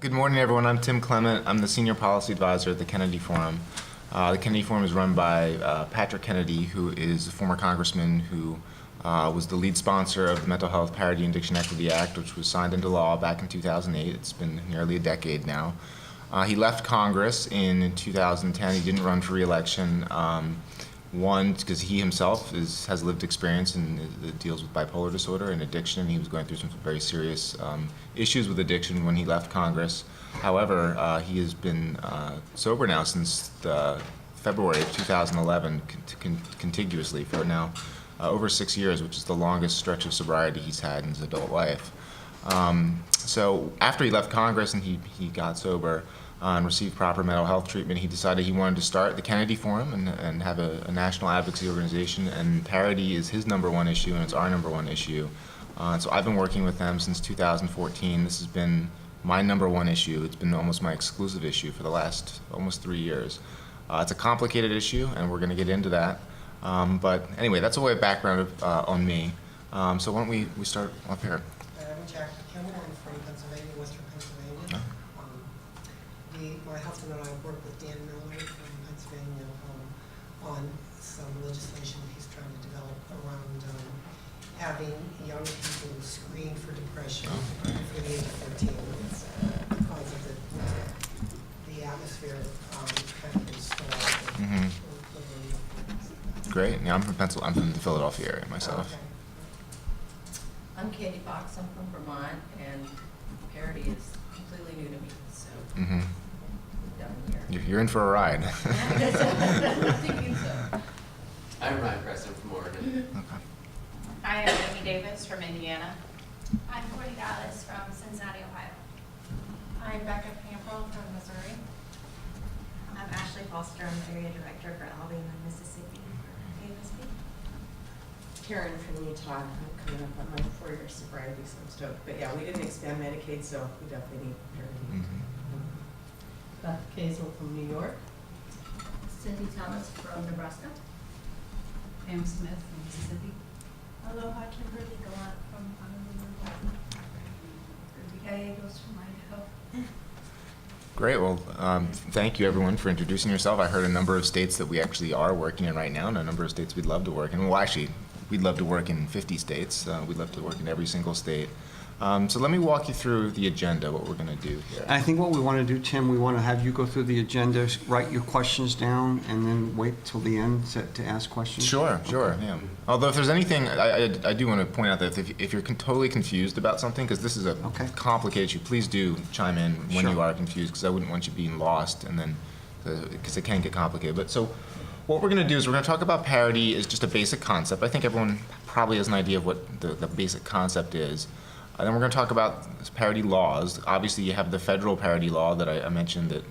Good morning, everyone. I'm Tim Clement. I'm the Senior Policy Advisor at the Kennedy Forum. The Kennedy Forum is run by Patrick Kennedy, who is a former congressman who was the lead sponsor of the Mental Health Parity and Addiction Equity Act, which was signed into law back in 2008. It's been nearly a decade now. He left Congress in 2010. He didn't run for re-election. One, because he himself has lived experience and deals with bipolar disorder and addiction. He was going through some very serious issues with addiction when he left Congress. However, he has been sober now since February of 2011, contiguously for now over 6 years, which is the longest stretch of sobriety he's had in his adult life. So after he left Congress and he got sober, and received proper mental health treatment, he decided he wanted to start the Kennedy Forum and have a national advocacy organization, and parity is his #1 issue and it's our #1 issue. So I've been working with them since 2014. This has been my #1 issue. It's been almost my exclusive issue for the last almost 3 years. It's a complicated issue, and we're going to get into that. But anyway, that's a way of background on me. So why don't we start up here? I'm Jack Cameron. I'm from Pennsylvania, Western Pennsylvania. My husband and I work with Dan Miller from Pennsylvania on some legislation he's trying to develop around having young people screened for depression for the age of 14. It's because of the atmosphere kind of installed. Great. Yeah, I'm from Pennsylvania. I'm from the Philadelphia area myself. Okay. I'm Katie Fox. I'm from Vermont, and parity is completely new to me. So down here. You're in for a ride. I'm thinking so. I'm Ryan Preston from Oregon. Okay. Hi, I'm Amy Davis from Indiana. I'm Courtney Dallas from Cincinnati, Ohio. I'm Becca Pamperl from Missouri. I'm Ashley Foster. I'm the area director for Alabama, Mississippi for AMSP. Karen from Utah. I'm coming up on my 4-year sobriety, so I'm stoked. But yeah, we didn't expand Medicaid, so we definitely need parity. Beth Kazel from New York. Cindy Thomas from Nebraska. Pam Smith from Mississippi. Aloha, Kimberly Gallant from Honolulu. Ruby Gallegos from Idaho. Great. Well, thank you, everyone, for introducing yourself. I heard a number of states that we actually are working in right now, and a number of states we'd love to work in. Well, actually, we'd love to work in 50 states. We'd love to work in every single state. So let me walk you through the agenda, what we're going to do here. I think what we want to do, Tim, we want to have you go through the agenda, write your questions down, and then wait till the end to ask questions. Sure, yeah. Although if there's anything, I do want to point out that if you're totally confused about something, because this is a complicated issue, please do chime in when you are confused, because I wouldn't want you being lost, and then because it can get complicated. But so what we're going to do is we're going to talk about parity as just a basic concept. I think everyone probably has an idea of what the basic concept is. And then we're going to talk about parity laws. Obviously, you have the federal parity law that I mentioned that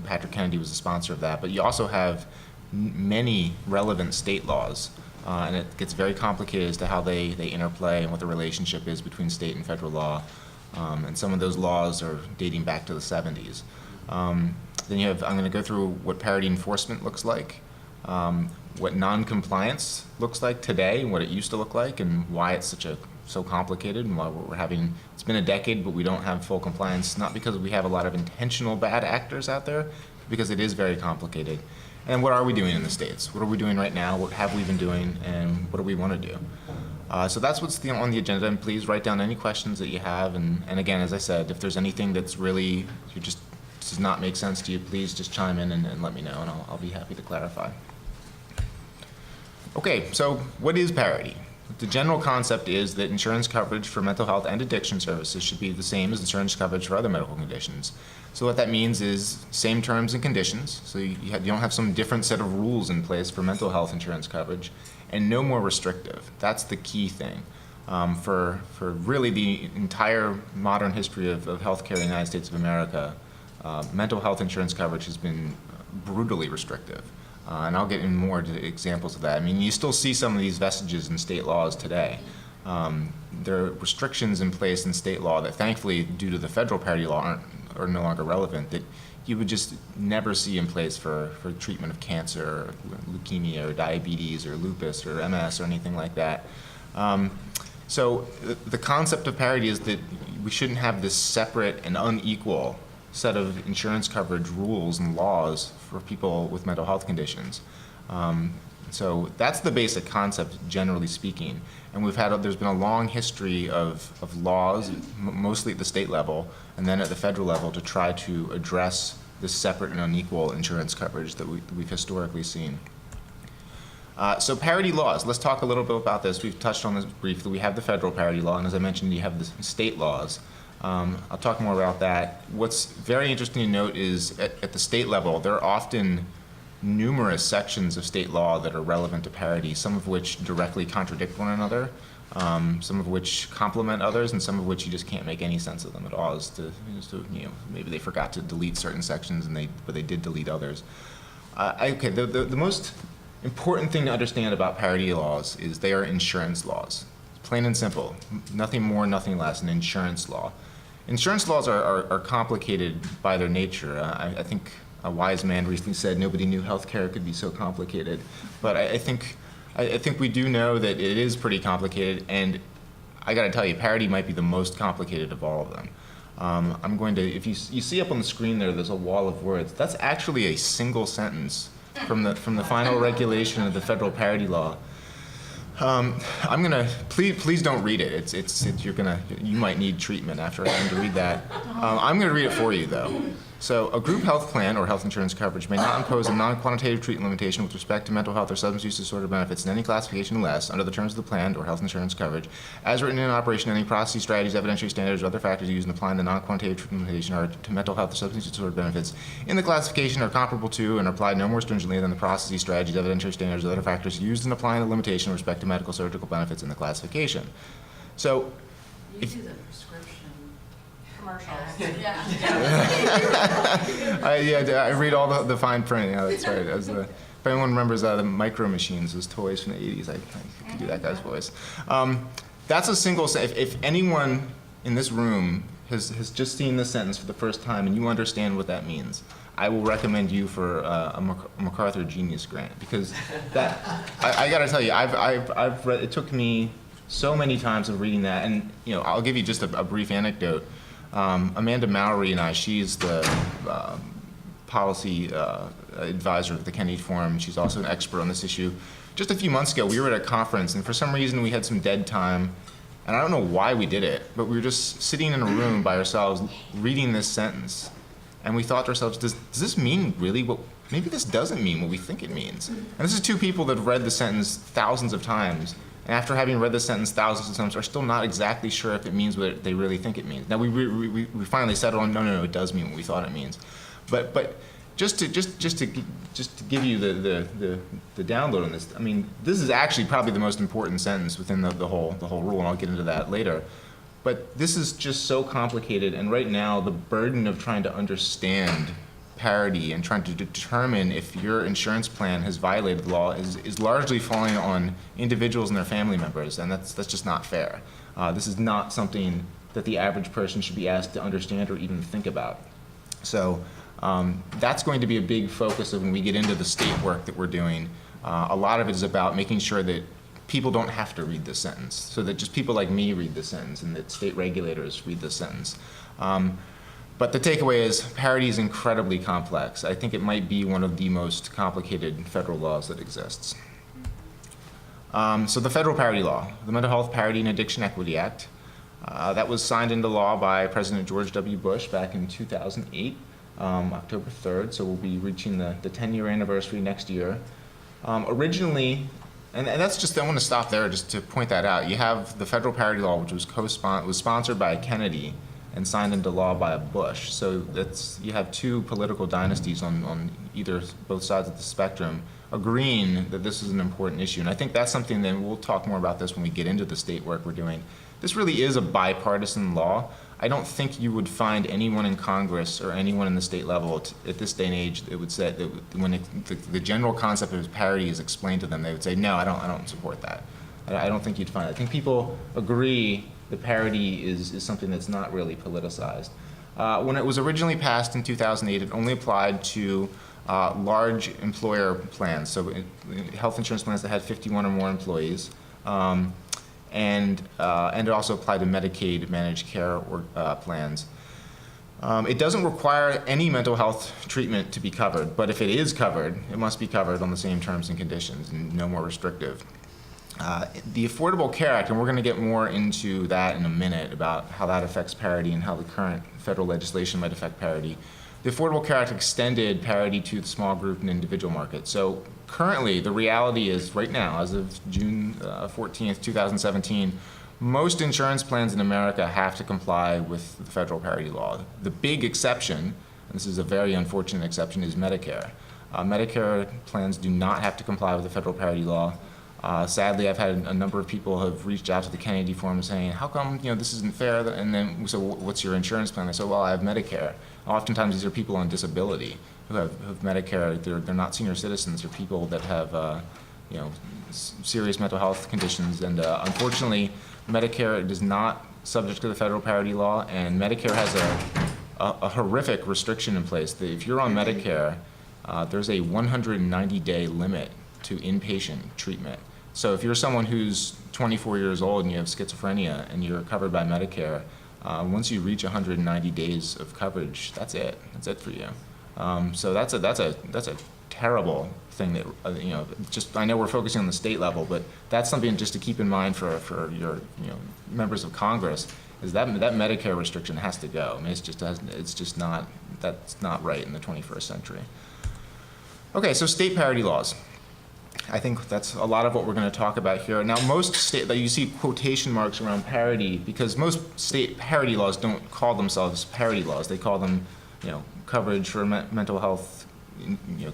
Patrick Kennedy was the sponsor of that. But you also have many relevant state laws. And it gets very complicated as to how they interplay and what the relationship is between state and federal law. And some of those laws are dating back to the 70s. Then I'm going to go through what parity enforcement looks like, what non-compliance looks like today, and what it used to look like, and why it's so complicated, and why it's been a decade, but we don't have full compliance, not because we have a lot of intentional bad actors out there, but because it is very complicated. And what are we doing in the states? What are we doing right now? What have we been doing? And what do we want to do? So that's what's on the agenda, and please write down any questions that you have. And again, as I said, if there's anything that's really, does not make sense to you, please just chime in and let me know, and I'll be happy to clarify. Okay, so what is parity? The general concept is that insurance coverage for mental health and addiction services should be the same as insurance coverage for other medical conditions. So what that means is same terms and conditions. So you don't have some different set of rules in place for mental health insurance coverage, and no more restrictive. That's the key thing. For really the entire modern history of healthcare in the United States of America, mental health insurance coverage has been brutally restrictive. And I'll get in more to examples of that. I mean, you still see some of these vestiges in state laws today. There are restrictions in place in state law that thankfully, due to the federal parity law, are no longer relevant, that you would just never see in place for treatment of cancer, or leukemia, or diabetes, or lupus, or MS, or anything like that. So the concept of parity is that we shouldn't have this separate and unequal set of insurance coverage rules and laws for people with mental health conditions. So that's the basic concept, generally speaking. And there's been a long history of laws, mostly at the state level, and then at the federal level, to try to address this separate and unequal insurance coverage that we've historically seen. So parity laws, let's talk a little bit about this. We've touched on this briefly. We have the federal parity law, and as I mentioned, you have the state laws. I'll talk more about that. What's very interesting to note is at the state level, there are often numerous sections of state law that are relevant to parity, some of which directly contradict one another, some of which complement others, and some of which you just can't make any sense of them at all. Maybe they forgot to delete certain sections, but they did delete others. Okay, the most important thing to understand about parity laws is they are insurance laws. Plain and simple. Nothing more, nothing less, an insurance law. Insurance laws are complicated by their nature. I think a wise man recently said nobody knew healthcare could be so complicated. But I think we do know that it is pretty complicated, and I got to tell you, parity might be the most complicated of all of them. I'm going to, if you see up on the screen there's a wall of words. That's actually a single sentence from the final regulation of the federal parity law. I'm gonna please don't read it. You might need treatment after having to read that. I'm gonna read it for you though. So, a group health plan or health insurance coverage may not impose a non-quantitative treatment limitation with respect to mental health or substance use disorder benefits in any classification unless, under the terms of the plan or health insurance coverage, as written in operation, any processes, strategies, evidentiary standards, or other factors used in applying the non-quantitative treatment limitation are to mental health or substance use disorder benefits in the classification are comparable to and are applied no more stringently than the processes, strategies, evidentiary standards, or other factors used in applying the limitation with respect to medical surgical benefits in the classification. So, You do the prescription Commercials. Yeah. I read all the fine print. Yeah, that's right. If anyone remembers the Micro Machines, those toys from the 80s, I could do that guy's voice. That's a single sentence. If anyone in this room has just seen this sentence for the first time and you understand what that means, I will recommend you for a MacArthur Genius Grant, because I got to tell you, I've read. It took me so many times of reading that, and I'll give you just a brief anecdote. Amanda Mowry and I, she's the policy advisor of the Kennedy Forum. She's also an expert on this issue. Just a few months ago, we were at a conference, and for some reason we had some dead time, and I don't know why we did it, but we were just sitting in a room by ourselves reading this sentence, and we thought to ourselves, does this mean really what, maybe this doesn't mean what we think it means. And this is two people that have read the sentence thousands of times, and after having read the sentence thousands of times, are still not exactly sure if it means what they really think it means. Now we finally settled on no, it does mean what we thought it means. But just to give you the download on this, I mean, this is actually probably the most important sentence within the whole rule, and I'll get into that later. But this is just so complicated, and right now the burden of trying to understand parity and trying to determine if your insurance plan has violated the law is largely falling on individuals and their family members, and that's just not fair. This is not something that the average person should be asked to understand or even think about. So that's going to be a big focus of when we get into the state work that we're doing. A lot of it is about making sure that people don't have to read this sentence, so that just people like me read this sentence and that state regulators read this sentence. But the takeaway is parity is incredibly complex. I think it might be one of the most complicated federal laws that exists. So the federal parity law, the Mental Health Parity and Addiction Equity Act, that was signed into law by President George W. Bush back in 2008, October 3rd, so we'll be reaching the 10-year anniversary next year. Originally, and that's just, I want to stop there just to point that out. You have the federal parity law, which was sponsored by Kennedy and signed into law by Bush. So you have two political dynasties on both sides of the spectrum agreeing that this is an important issue. And I think that's something that we'll talk more about this when we get into the state work we're doing. This really is a bipartisan law. I don't think you would find anyone in Congress or anyone in the state level at this day and age that would say that when the general concept of parity is explained to them, they would say, no, I don't support that. I don't think you'd find it. I think people agree that parity is something that's not really politicized. When it was originally passed in 2008, it only applied to large employer plans, so health insurance plans that had 51 or more employees. and it also applied to Medicaid managed care plans. It doesn't require any mental health treatment to be covered, but if it is covered, it must be covered on the same terms and conditions and no more restrictive. The Affordable Care Act, and we're going to get more into that in a minute about how that affects parity and how the current federal legislation might affect parity. The Affordable Care Act extended parity to the small group and individual market. So currently, the reality is right now, as of June 14th, 2017, most insurance plans in America have to comply with the federal parity law. The big exception, and this is a very unfortunate exception, is Medicare. Medicare plans do not have to comply with the federal parity law. Sadly, I've had a number of people have reached out to the Kennedy Forum saying, how come this isn't fair? And then, so what's your insurance plan? They say, well, I have Medicare. Oftentimes, these are people on disability who have Medicare. They're not senior citizens. They're people that have serious mental health conditions. And unfortunately, Medicare is not subject to the federal parity law, and Medicare has a horrific restriction in place. That if you're on Medicare, there's a 190-day limit to inpatient treatment. So if you're someone who's 24 years old and you have schizophrenia and you're covered by Medicare, once you reach 190 days of coverage, that's it. That's it for you. So that's a terrible thing that just I know we're focusing on the state level, but that's something just to keep in mind for your members of Congress, is that Medicare restriction has to go. I mean, it's just not, that's not right in the 21st century. Okay, so state parity laws. I think that's a lot of what we're going to talk about here. Now, most state, you see quotation marks around parity because most state parity laws don't call themselves parity laws. They call them, coverage for mental health,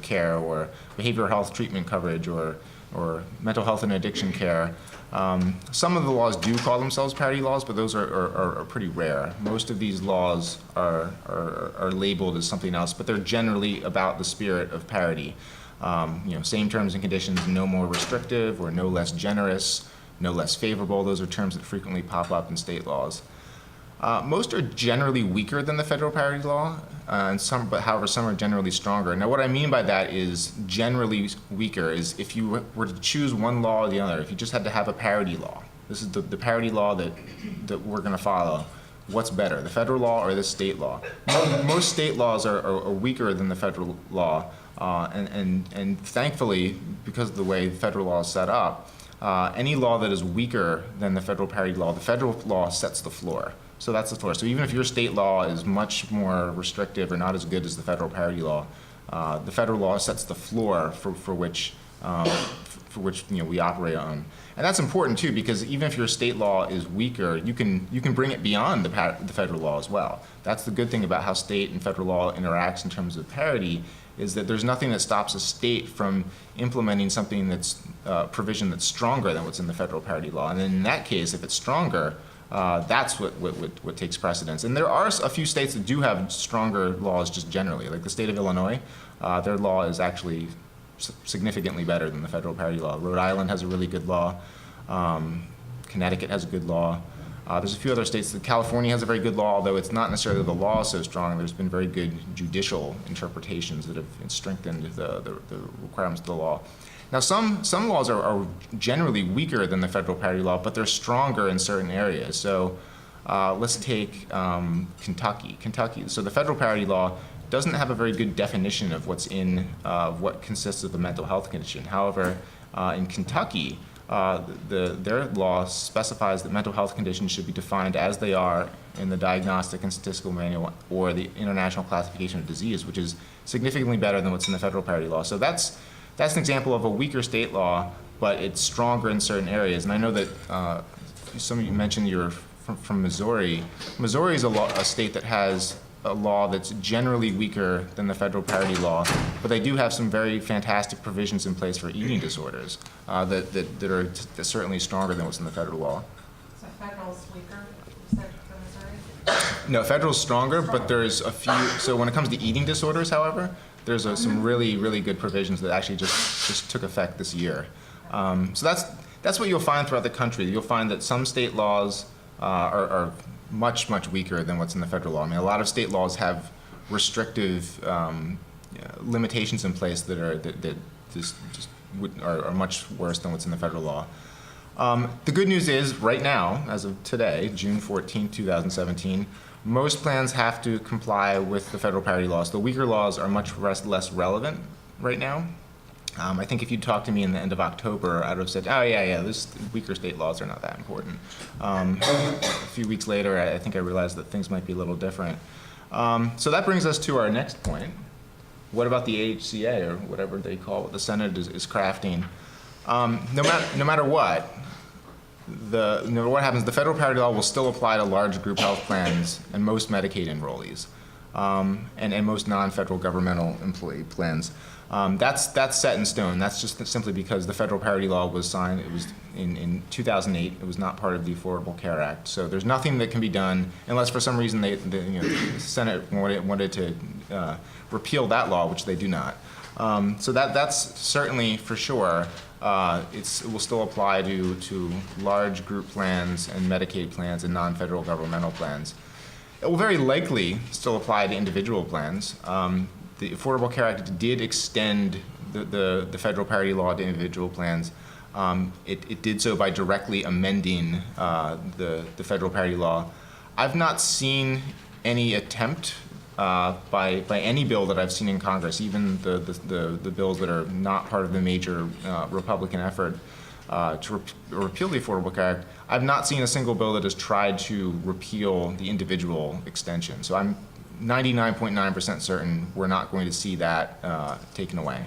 care, or behavioral health treatment coverage, or mental health and addiction care. Some of the laws do call themselves parity laws, but those are pretty rare. Most of these laws are labeled as something else, but they're generally about the spirit of parity. Same terms and conditions, no more restrictive or no less generous, no less favorable. Those are terms that frequently pop up in state laws. Most are generally weaker than the federal parity law, but however, some are generally stronger. Now, what I mean by that is generally weaker is if you were to choose one law or the other, if you just had to have a parity law, this is the parity law that we're going to follow. What's better, the federal law or the state law? Most state laws are weaker than the federal law. And thankfully, because of the way federal law is set up, any law that is weaker than the federal parity law, the federal law sets the floor. So that's the floor. So even if your state law is much more restrictive or not as good as the federal parity law, the federal law sets the floor for which we operate on. And that's important too, because even if your state law is weaker, you can bring it beyond the federal law as well. That's the good thing about how state and federal law interacts in terms of parity, is that there's nothing that stops a state from implementing something that's provision that's stronger than what's in the federal parity law. And in that case, if it's stronger, that's what takes precedence. And there are a few states that do have stronger laws just generally, like the state of Illinois. Their law is actually significantly better than the federal parity law. Rhode Island has a really good law. Connecticut has a good law. There's a few other states. California has a very good law, although it's not necessarily the law so strong. There's been very good judicial interpretations that have strengthened the requirements of the law. Now, some laws are generally weaker than the federal parity law, but they're stronger in certain areas. So let's take Kentucky. So the federal parity law doesn't have a very good definition of what consists of a mental health condition. However, in Kentucky, their law specifies that mental health conditions should be defined as they are in the Diagnostic and Statistical Manual or the International Classification of Disease, which is significantly better than what's in the federal parity law. So that's an example of a weaker state law, but it's stronger in certain areas. And I know that some of you mentioned you're from Missouri. Missouri is a state that has a law that's generally weaker than the federal parity law, but they do have some very fantastic provisions in place for eating disorders that are certainly stronger than what's in the federal law. So federal's weaker, you said, for Missouri? No, federal's stronger, but there's a few. So when it comes to eating disorders, however, there's some really, really good provisions that actually just took effect this year. So that's what you'll find throughout the country. You'll find that some state laws are much, much weaker than what's in the federal law. I mean, a lot of state laws have restrictive limitations in place that are much worse than what's in the federal law. The good news is, right now, as of today, June 14, 2017, most plans have to comply with the federal parity laws. The weaker laws are much less relevant right now. I think if you talked to me in the end of October, I would have said, oh, yeah, this weaker state laws are not that important. A few weeks later, I think I realized that things might be a little different. So that brings us to our next point. What about the AHCA, or whatever they call what the Senate is crafting? No matter what, no matter what happens, the federal parity law will still apply to large group health plans and most Medicaid enrollees, and most non-federal governmental employee plans. That's set in stone. That's just simply because the federal parity law was signed. It was in 2008. It was not part of the Affordable Care Act. So there's nothing that can be done unless for some reason the Senate wanted to repeal that law, which they do not. So that's certainly for sure. It will still apply to large group plans and Medicaid plans and non-federal governmental plans. It will very likely still apply to individual plans. The Affordable Care Act did extend the federal parity law to individual plans. It did so by directly amending the federal parity law. I've not seen any attempt by any bill that I've seen in Congress, even the bills that are not part of the major Republican effort to repeal the Affordable Care Act. I've not seen a single bill that has tried to repeal the individual extension. So I'm 99.9% certain we're not going to see that taken away.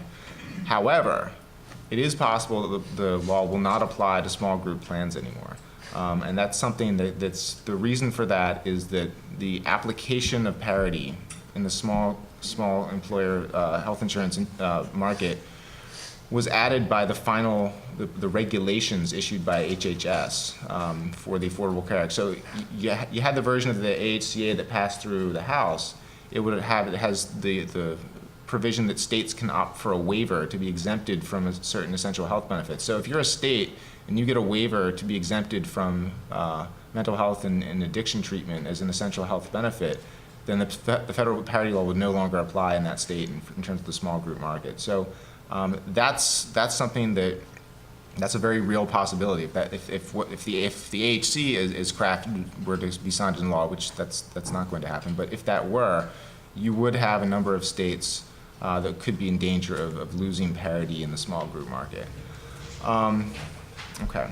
However, it is possible that the law will not apply to small group plans anymore. And that's something that's the reason for that is that the application of parity in the small employer health insurance market was added by the regulations issued by HHS for the Affordable Care Act. So you had the version of the AHCA that passed through the House. It has the provision that states can opt for a waiver to be exempted from certain essential health benefits. So if you're a state and you get a waiver to be exempted from mental health and addiction treatment as an essential health benefit, then the federal parity law would no longer apply in that state in terms of the small group market. So that's something that's a very real possibility. If the AHC is crafted were to be signed into law, which that's not going to happen, but if that were, you would have a number of states that could be in danger of losing parity in the small group market. Okay,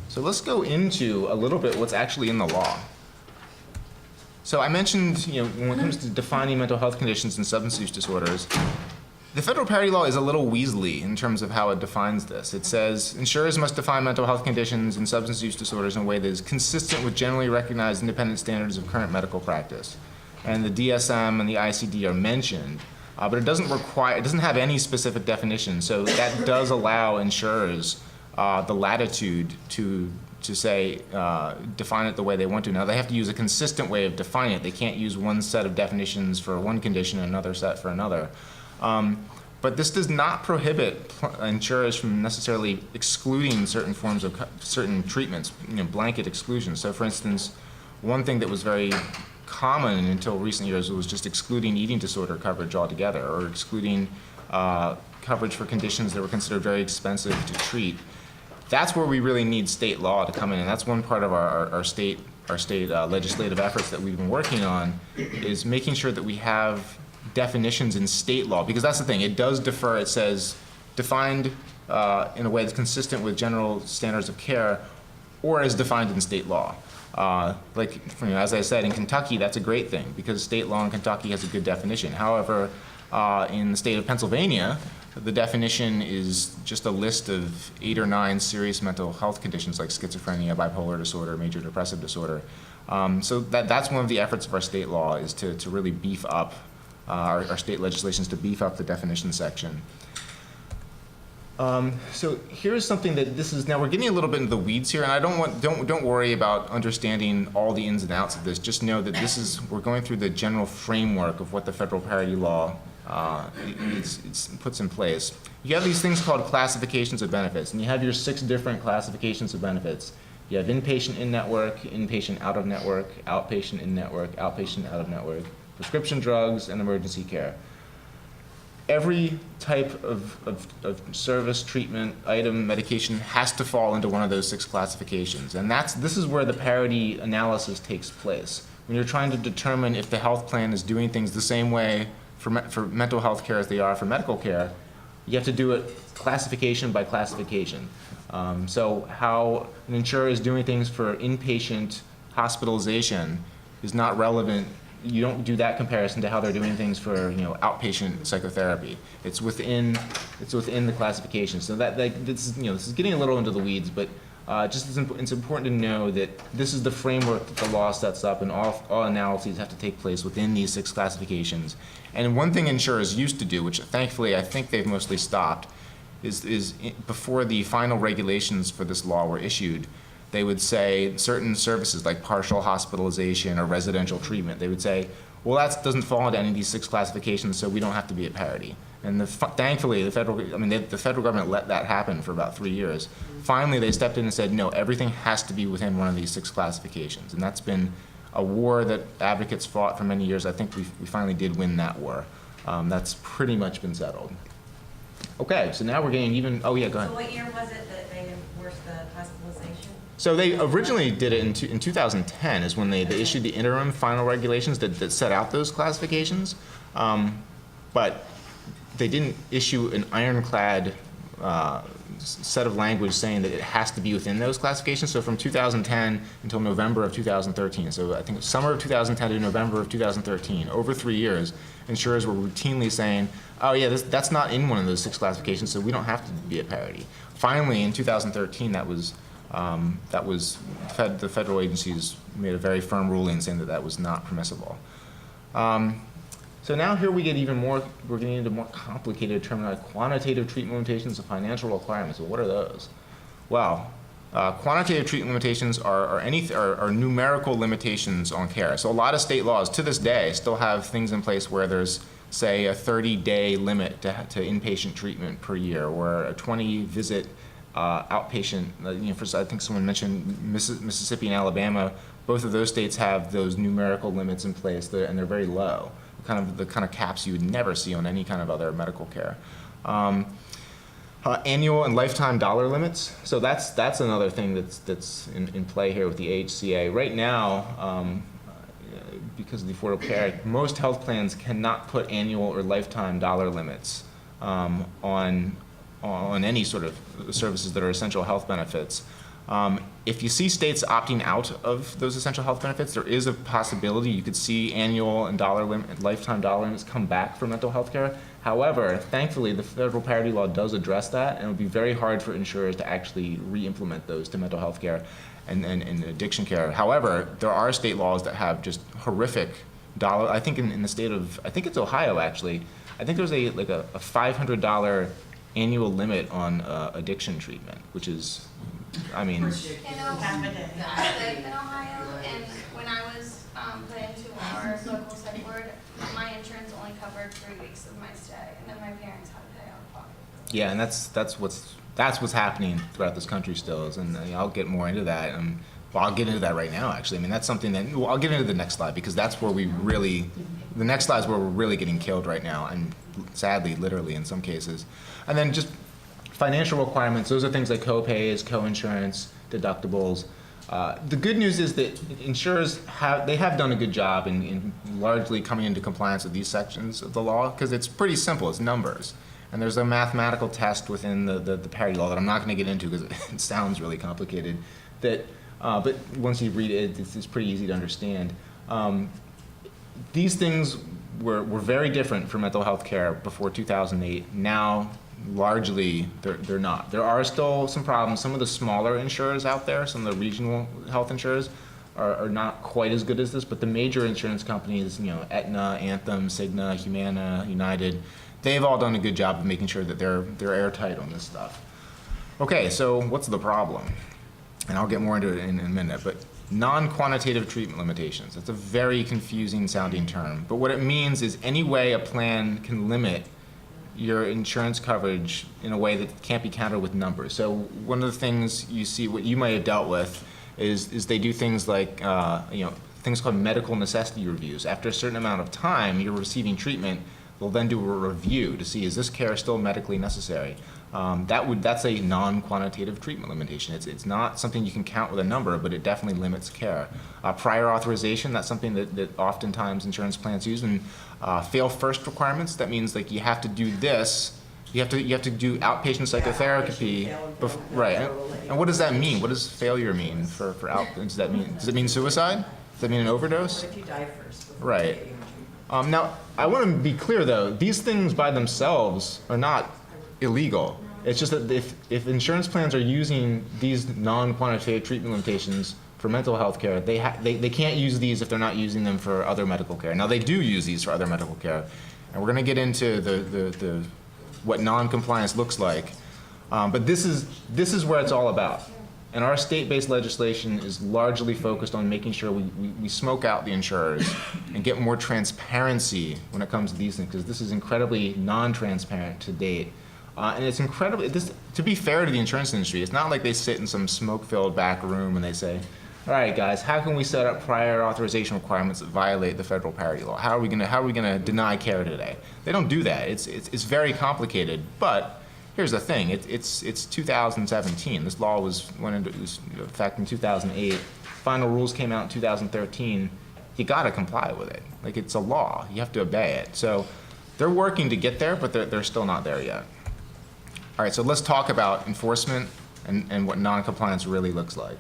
so let's go into a little bit what's actually in the law. So I mentioned, when it comes to defining mental health conditions and substance use disorders, the federal parity law is a little weaselly in terms of how it defines this. It says, insurers must define mental health conditions and substance use disorders in a way that is consistent with generally recognized independent standards of current medical practice. And the DSM and the ICD are mentioned, but it doesn't have any specific definition. So that does allow insurers the latitude to say, define it the way they want to. Now, they have to use a consistent way of defining it. They can't use one set of definitions for one condition and another set for another. But this does not prohibit insurers from necessarily excluding certain forms of certain treatments, blanket exclusions. So, for instance, one thing that was very common until recent years was just excluding eating disorder coverage altogether, or excluding coverage for conditions that were considered very expensive to treat. That's where we really need state law to come in, and that's one part of our state legislative efforts that we've been working on, is making sure that we have definitions in state law, because that's the thing. It does defer. It says defined in a way that's consistent with general standards of care, or as defined in state law. As I said, in Kentucky, that's a great thing because state law in Kentucky has a good definition. However, in the state of Pennsylvania, the definition is just a list of 8 or 9 serious mental health conditions like schizophrenia, bipolar disorder, major depressive disorder. So that's one of the efforts of our state law, is to really beef up our state legislations, to beef up the definition section. So here's something that now we're getting a little bit into the weeds here, and I don't worry about understanding all the ins and outs of this. Just know that we're going through the general framework of what the federal parity law puts in place. You have these things called classifications of benefits, and you have your 6 different classifications of benefits. You have inpatient in-network, inpatient out-of-network, outpatient in-network, outpatient out-of-network, prescription drugs, and emergency care. every type of service, treatment, item, medication has to fall into one of those 6 classifications. And this is where the parity analysis takes place. When you're trying to determine if the health plan is doing things the same way for mental health care as they are for medical care, you have to do it classification by classification. So how an insurer is doing things for inpatient hospitalization is not relevant. You don't do that comparison to how they're doing things for outpatient psychotherapy. It's within the classification. So this is getting a little into the weeds, but it's important to know that this is the framework that the law sets up, and all analyses have to take place within these 6 classifications. And one thing insurers used to do, which thankfully I think they've mostly stopped, is before the final regulations for this law were issued, they would say certain services like partial hospitalization or residential treatment, they would say, well, that doesn't fall into any of these 6 classifications, so we don't have to be at parity. And thankfully, the federal government let that happen for about 3 years. Finally, they stepped in and said, no, everything has to be within one of these 6 classifications. And that's been a war that advocates fought for many years. I think we finally did win that war. That's pretty much been settled. Okay, so now we're getting even, oh yeah, go ahead. So what year was it that they enforced the hospitalization? So they originally did it in 2010 is when they issued the interim final regulations that set out those classifications. But they didn't issue an ironclad set of language saying that it has to be within those classifications. So from 2010 until November of 2013, so I think summer of 2010 to November of 2013, over 3 years, insurers were routinely saying, oh yeah, that's not in one of those 6 classifications, so we don't have to be at parity. Finally, in 2013, the federal agencies made a very firm ruling saying that was not permissible. So now here we get we're getting into more complicated terminology, quantitative treatment limitations and financial requirements. So what are those? Well, quantitative treatment limitations are numerical limitations on care. So a lot of state laws to this day still have things in place where there's, say, a 30-day limit to inpatient treatment per year, or a 20-visit outpatient. I think someone mentioned Mississippi and Alabama. Both of those states have those numerical limits in place, and they're very low. The kind of caps you would never see on any kind of other medical care. Annual and lifetime dollar limits. So that's another thing that's in play here with the AHCA. Right now, because of the Affordable Care Act, most health plans cannot put annual or lifetime dollar limits on any sort of services that are essential health benefits. If you see states opting out of those essential health benefits, there is a possibility you could see annual and lifetime dollar limits come back for mental health care. However, thankfully, the federal parity law does address that, and it would be very hard for insurers to actually re-implement those to mental health care and addiction care. However, there are state laws that have just horrific dollar. I think in the state of, I think it's Ohio actually. I think there's a $500 annual limit on addiction treatment, which is, I mean. In Ohio, and when I was put into our local psych ward, my insurance only covered 3 weeks of my stay, and then my parents had to pay out of pocket. Yeah, and that's what's happening throughout this country still. And I'll get more into that. Well, I'll get into that right now, actually. I mean, that's something that, I'll get into the next slide, because that's where the next slide is where we're really getting killed right now, and sadly, literally in some cases. And then just financial requirements, those are things like co-pays, co-insurance, deductibles. The good news is that insurers have done a good job in largely coming into compliance with these sections of the law, because it's pretty simple, it's numbers. And there's a mathematical test within the parity law that I'm not going to get into because it sounds really complicated. But once you read it, it's pretty easy to understand. These things were very different for mental health care before 2008. Now, largely, they're not. There are still some problems. Some of the smaller insurers out there, some of the regional health insurers, are not quite as good as this. But the major insurance companies, Aetna, Anthem, Cigna, Humana, United, they've all done a good job of making sure that they're airtight on this stuff. Okay, so what's the problem? And I'll get more into it in a minute, but non-quantitative treatment limitations. That's a very confusing sounding term, but what it means is any way a plan can limit your insurance coverage in a way that can't be counted with numbers. So one of the things you see, what you might have dealt with, is they do things like, things called medical necessity reviews. After a certain amount of time, you're receiving treatment, they'll then do a review to see, is this care still medically necessary? That's a non-quantitative treatment limitation. It's not something you can count with a number, but it definitely limits care. Prior authorization, that's something that oftentimes insurance plans use. And fail first requirements, that means like you have to do this, you have to do outpatient psychotherapy. Right. And what does that mean? What does failure mean for out? Does it mean suicide? Does that mean an overdose? What if you die first? Right. Now, I want to be clear though, these things by themselves are not illegal. It's just that if insurance plans are using these non-quantitative treatment limitations for mental health care, they can't use these if they're not using them for other medical care. Now, they do use these for other medical care, and we're going to get into the what non-compliance looks like. But this is where it's all about. And our state-based legislation is largely focused on making sure we smoke out the insurers and get more transparency when it comes to these things, because this is incredibly non-transparent to date. And it's incredibly, to be fair to the insurance industry, it's not like they sit in some smoke-filled back room and they say, all right, guys, how can we set up prior authorization requirements that violate the federal parity law? How are we gonna deny care today? They don't do that. It's very complicated, but here's the thing, it's 2017. This law went into effect in 2008. Final rules came out in 2013. You gotta comply with it. Like, it's a law, you have to obey it. So they're working to get there, but they're still not there yet. All right, so let's talk about enforcement and what non-compliance really looks like.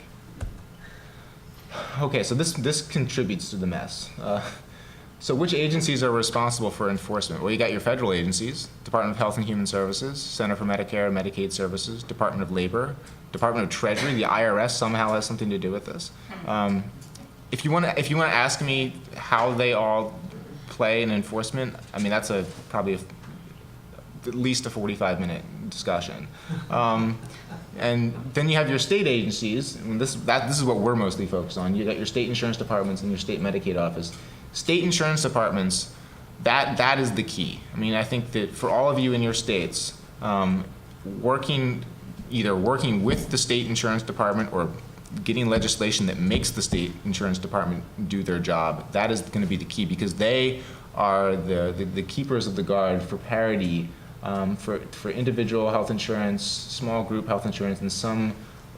Okay, so this contributes to the mess. So which agencies are responsible for enforcement? Well, you got your federal agencies, Department of Health and Human Services, Center for Medicare and Medicaid Services, Department of Labor, Department of Treasury. The IRS somehow has something to do with this. If you want to ask me how they all play in enforcement, I mean, that's probably at least a 45-minute discussion. And then you have your state agencies, and this is what we're mostly focused on. You got your state insurance departments and your state Medicaid office. State insurance departments, that is the key. I mean, I think that for all of you in your states, working with the state insurance department or getting legislation that makes the state insurance department do their job, that is going to be the key, because they are the keepers of the guard for parity, for individual health insurance, small group health insurance, and some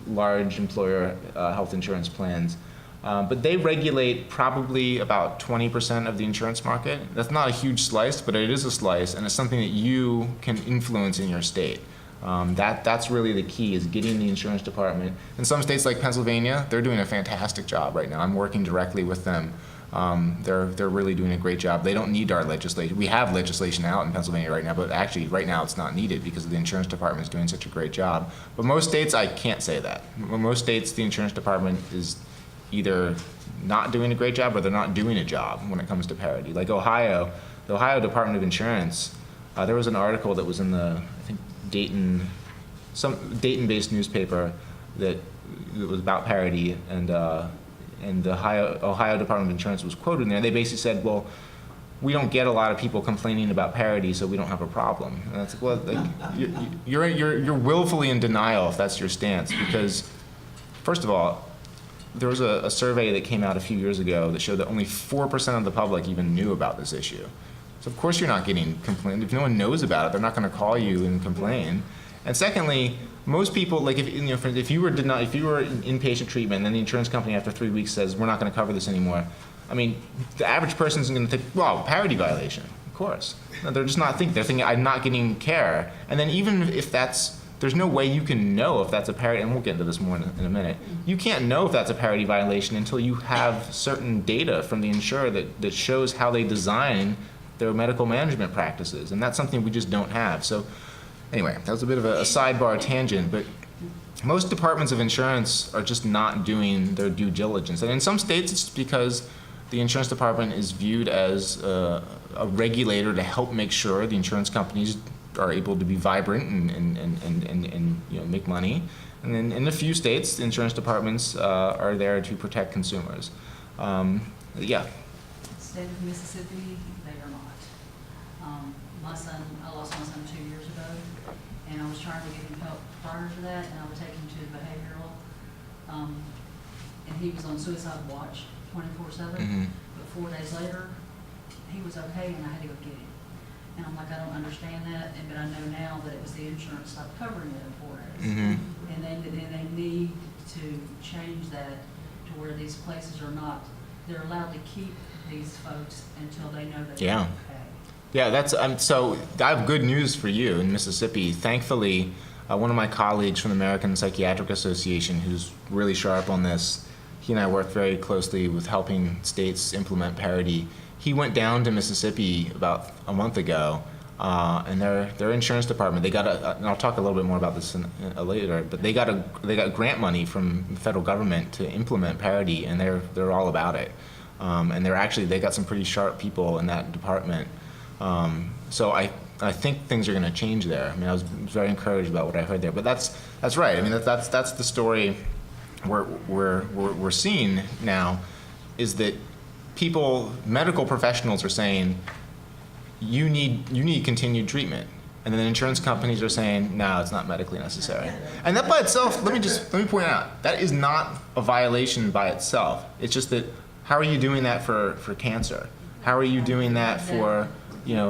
large employer health insurance plans. But they regulate probably about 20% of the insurance market. That's not a huge slice, but it is a slice, and it's something that you can influence in your state. That's really the key, is getting the insurance department. In some states like Pennsylvania, they're doing a fantastic job right now. I'm working directly with them. They're really doing a great job. They don't need our legislation. We have legislation out in Pennsylvania right now, but actually right now it's not needed because the insurance department is doing such a great job. But most states, I can't say that. Most states, the insurance department is either not doing a great job or they're not doing a job when it comes to parity. Like Ohio, the Ohio Department of Insurance, there was an article that was in the, I think, some Dayton-based newspaper that was about parity, and the Ohio Department of Insurance was quoted in there. They basically said, well, we don't get a lot of people complaining about parity, so we don't have a problem. And that's like, well, like, you're willfully in denial if that's your stance, because first of all, there was a survey that came out a few years ago that showed that only 4% of the public even knew about this issue. So of course you're not getting complained. If no one knows about it, they're not going to call you and complain. And secondly, most people, like if you were in inpatient treatment and then the insurance company after 3 weeks says we're not going to cover this anymore, I mean, the average person is going to think, well, parity violation, of course. No, they're just not thinking. They're thinking I'm not getting care. And then even if there's no way you can know if that's a parity, and we'll get into this more in a minute. You can't know if that's a parity violation until you have certain data from the insurer that shows how they design their medical management practices, and that's something we just don't have. So anyway, that was a bit of a sidebar tangent, but most departments of insurance are just not doing their due diligence. And in some states, it's because the insurance department is viewed as a regulator to help make sure the insurance companies are able to be vibrant and make money. And then in a few states, the insurance departments are there to protect consumers. Yeah. State of Mississippi, they are not. I lost my son 2 years ago, and I was trying to get him help prior to that, and I would take him to behavioral, and he was on suicide watch 24/7. Mm-hmm. But 4 days later, he was okay, and I had to go get him. And I'm like, I don't understand that, but I know now that it was the insurance stopped covering it in Flores. Mm-hmm. And they need to change that to where these places are not, they're allowed to keep these folks until they know that they're Yeah. okay. Yeah, that's so. I have good news for you in Mississippi. Thankfully, one of my colleagues from the American Psychiatric Association, who's really sharp on this, he and I work very closely with helping states implement parity. He went down to Mississippi about a month ago, and their insurance department, they got and I'll talk a little bit more about this later, but they got grant money from the federal government to implement parity, and they're all about it. And they got some pretty sharp people in that department. So I think things are going to change there. I mean, I was very encouraged about what I heard there. But that's right. I mean, that's the story we're seeing now, is that medical professionals are saying, you need continued treatment, and then insurance companies are saying, no, it's not medically necessary. And that by itself, let me point out, that is not a violation by itself. It's just that, how are you doing that for cancer? How are you doing that for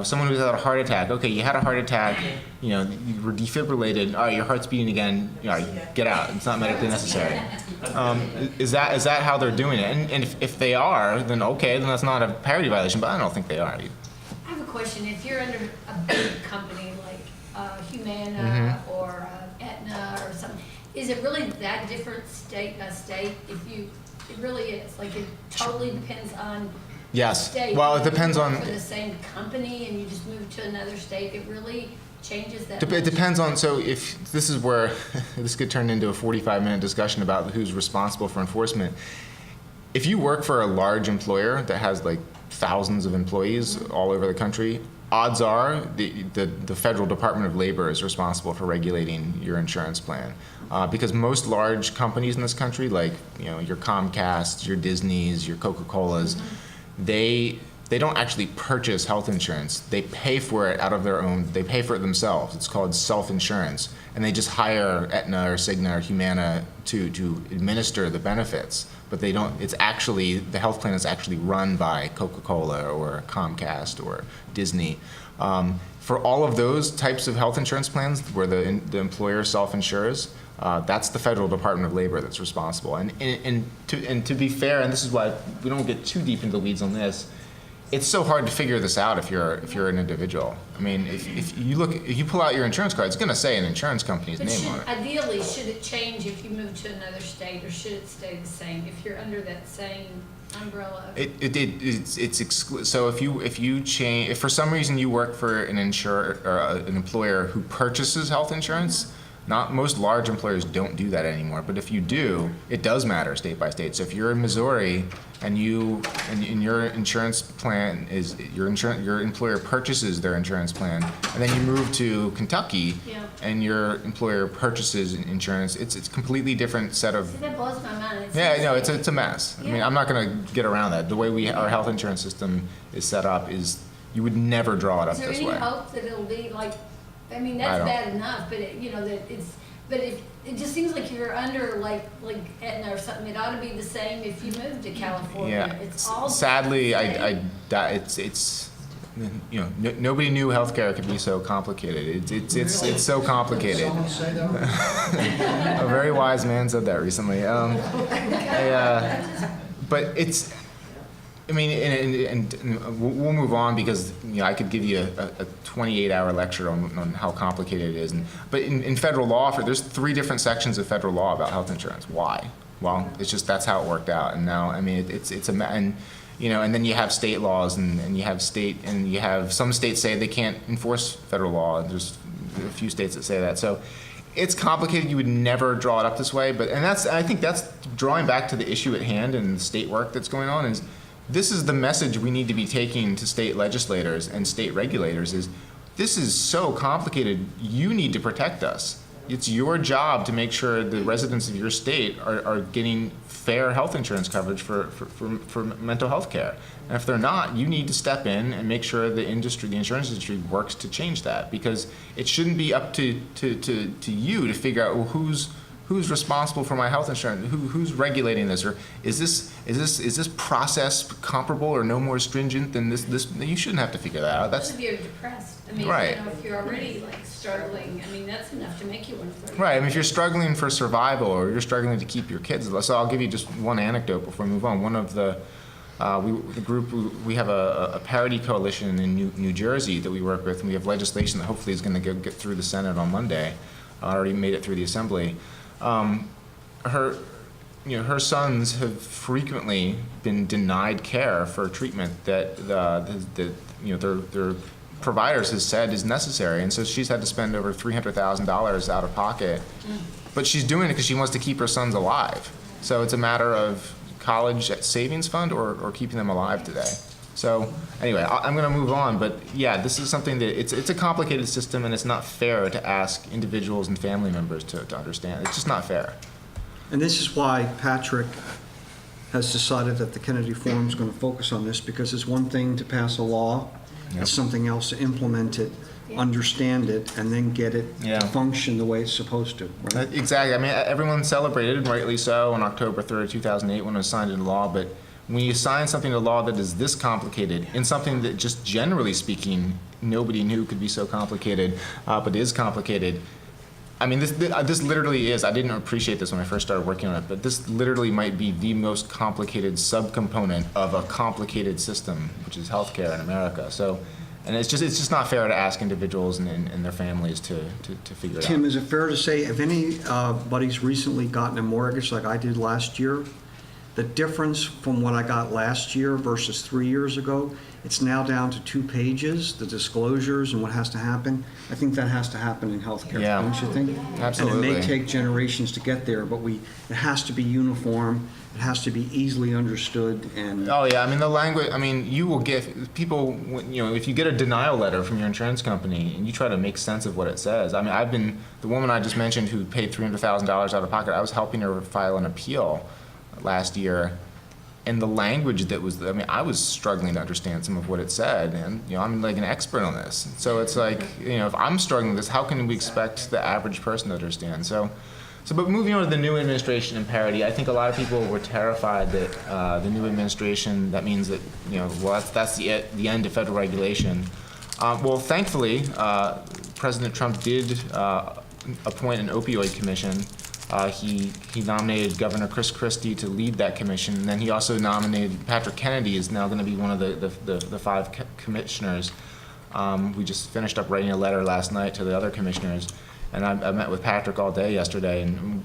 someone who's had a heart attack? Okay, you had a heart attack, you were defibrillated, all right, your heart's beating again, get out, it's not medically necessary. Is that how they're doing it? And if they are, then okay, then that's not a parity violation, but I don't think they are. I have a question. If you're under a big company like Humana or Aetna or something, is it really that different state by state? It really is. Like, it totally depends on Yes. state. Well, it depends on. For the same company, and you just move to another state, it really changes that. It depends on. So if this is where this could turn into a 45-minute discussion about who's responsible for enforcement. If you work for a large employer that has like thousands of employees all over the country, odds are the Federal Department of Labor is responsible for regulating your insurance plan. Because most large companies in this country, like your Comcasts, your Disneys, your Coca-Colas, they don't actually purchase health insurance. They pay for it they pay for it themselves. It's called self-insurance. And they just hire Aetna or Cigna or Humana to administer the benefits. But they don't, the health plan is actually run by Coca-Cola or Comcast or Disney. For all of those types of health insurance plans where the employer self-insures, that's the Federal Department of Labor that's responsible. And to be fair, and this is why we don't get too deep into the weeds on this, it's so hard to figure this out if you're an individual. I mean, if you pull out your insurance card, it's going to say an insurance company's name on it. Ideally, should it change if you move to another state, or should it stay the same if you're under that same umbrella? So if for some reason you work for an insurer or an employer who purchases health insurance, most large employers don't do that anymore. But if you do, it does matter state by state. So if you're in Missouri and your insurance plan is your employer purchases their insurance plan, and then you move to Kentucky and your employer purchases insurance, it's a completely different set of. See, that blows my mind. It's a mess. I mean, I'm not going to get around that. The way our health insurance system is set up is you would never draw it up this way. Is there any hope that it'll be like? I mean, that's bad enough, but it just seems like you're under like Aetna or something. It ought to be the same if you move to California. Yeah. It's all Sadly, the same. it's nobody knew healthcare could be so complicated. It's so complicated. A very wise man said that recently. But it's. I mean, and we'll move on because I could give you a 28-hour lecture on how complicated it is. But in federal law, there's 3 different sections of federal law about health insurance. Why? Well, it's just that's how it worked out. And now, I mean, and then you have state laws, and you have some states say they can't enforce federal law. There's a few states that say that. So it's complicated. You would never draw it up this way. I think that's drawing back to the issue at hand and the state work that's going on is. This is the message we need to be taking to state legislators and state regulators is this is so complicated, you need to protect us. It's your job to make sure the residents of your state are getting fair health insurance coverage for mental health care. And if they're not, you need to step in and make sure the insurance industry works to change that because it shouldn't be up to you to figure out who's who's responsible for my health insurance? Who's regulating this? Or is this process comparable or no more stringent than this? You shouldn't have to figure that out. That's if you're depressed. I mean, right. If you're already like struggling, I mean, that's enough to make you want to. Right. I mean, if you're struggling for survival or you're struggling to keep your kids, so I'll give you just one anecdote before we move on. One of the we have a Parity coalition in New Jersey that we work with, and we have legislation that hopefully is going to get through the Senate on Monday. Already made it through the Assembly. Her sons have frequently been denied care for treatment that their providers has said is necessary, and so she's had to spend over $300,000 out of pocket. But she's doing it because she wants to keep her sons alive. So it's a matter of college savings fund or keeping them alive today. So anyway, I'm going to move on, but yeah, this is something that it's a complicated system, and it's not fair to ask individuals and family members to understand. It's just not fair. And this is why Patrick has decided that the Kennedy Forum is going to focus on this, because it's one thing to pass a law, it's something else to implement it, understand it, and then get it to function the way it's supposed to. Right? Exactly. I mean, everyone celebrated, and rightly so, on October 3rd, 2008 when it was signed into law, but when you sign something into law that is this complicated, in something that just generally speaking, nobody knew could be so complicated, but is complicated, I mean, this literally is, I didn't appreciate this when I first started working on it, but this literally might be the most complicated subcomponent of a complicated system, which is healthcare in America. So, and it's just not fair to ask individuals and their families to figure it out. Tim, is it fair to say, if anybody's recently gotten a mortgage like I did last year, the difference from what I got last year versus 3 years ago, it's now down to 2 pages, the disclosures and what has to happen. I think that has to happen in healthcare, don't you think? Absolutely. And it may take generations to get there, but it has to be uniform, it has to be easily understood, and... Oh yeah, I mean the language, I mean you will get, people, if you get a denial letter from your insurance company and you try to make sense of what it says. I mean the woman I just mentioned who paid $300,000 out of pocket, I was helping her file an appeal last year, and the language that was, I mean, I was struggling to understand some of what it said, and I'm like an expert on this. So it's like, if I'm struggling with this, how can we expect the average person to understand? So but moving on to the new administration and Parity, I think a lot of people were terrified that the new administration, that means that, that's the end of federal regulation. Well, thankfully, President Trump did appoint an opioid commission. He nominated Governor Chris Christie to lead that commission, and then he also nominated Patrick Kennedy is now going to be one of the 5 commissioners. We just finished up writing a letter last night to the other commissioners, and I met with Patrick all day yesterday, and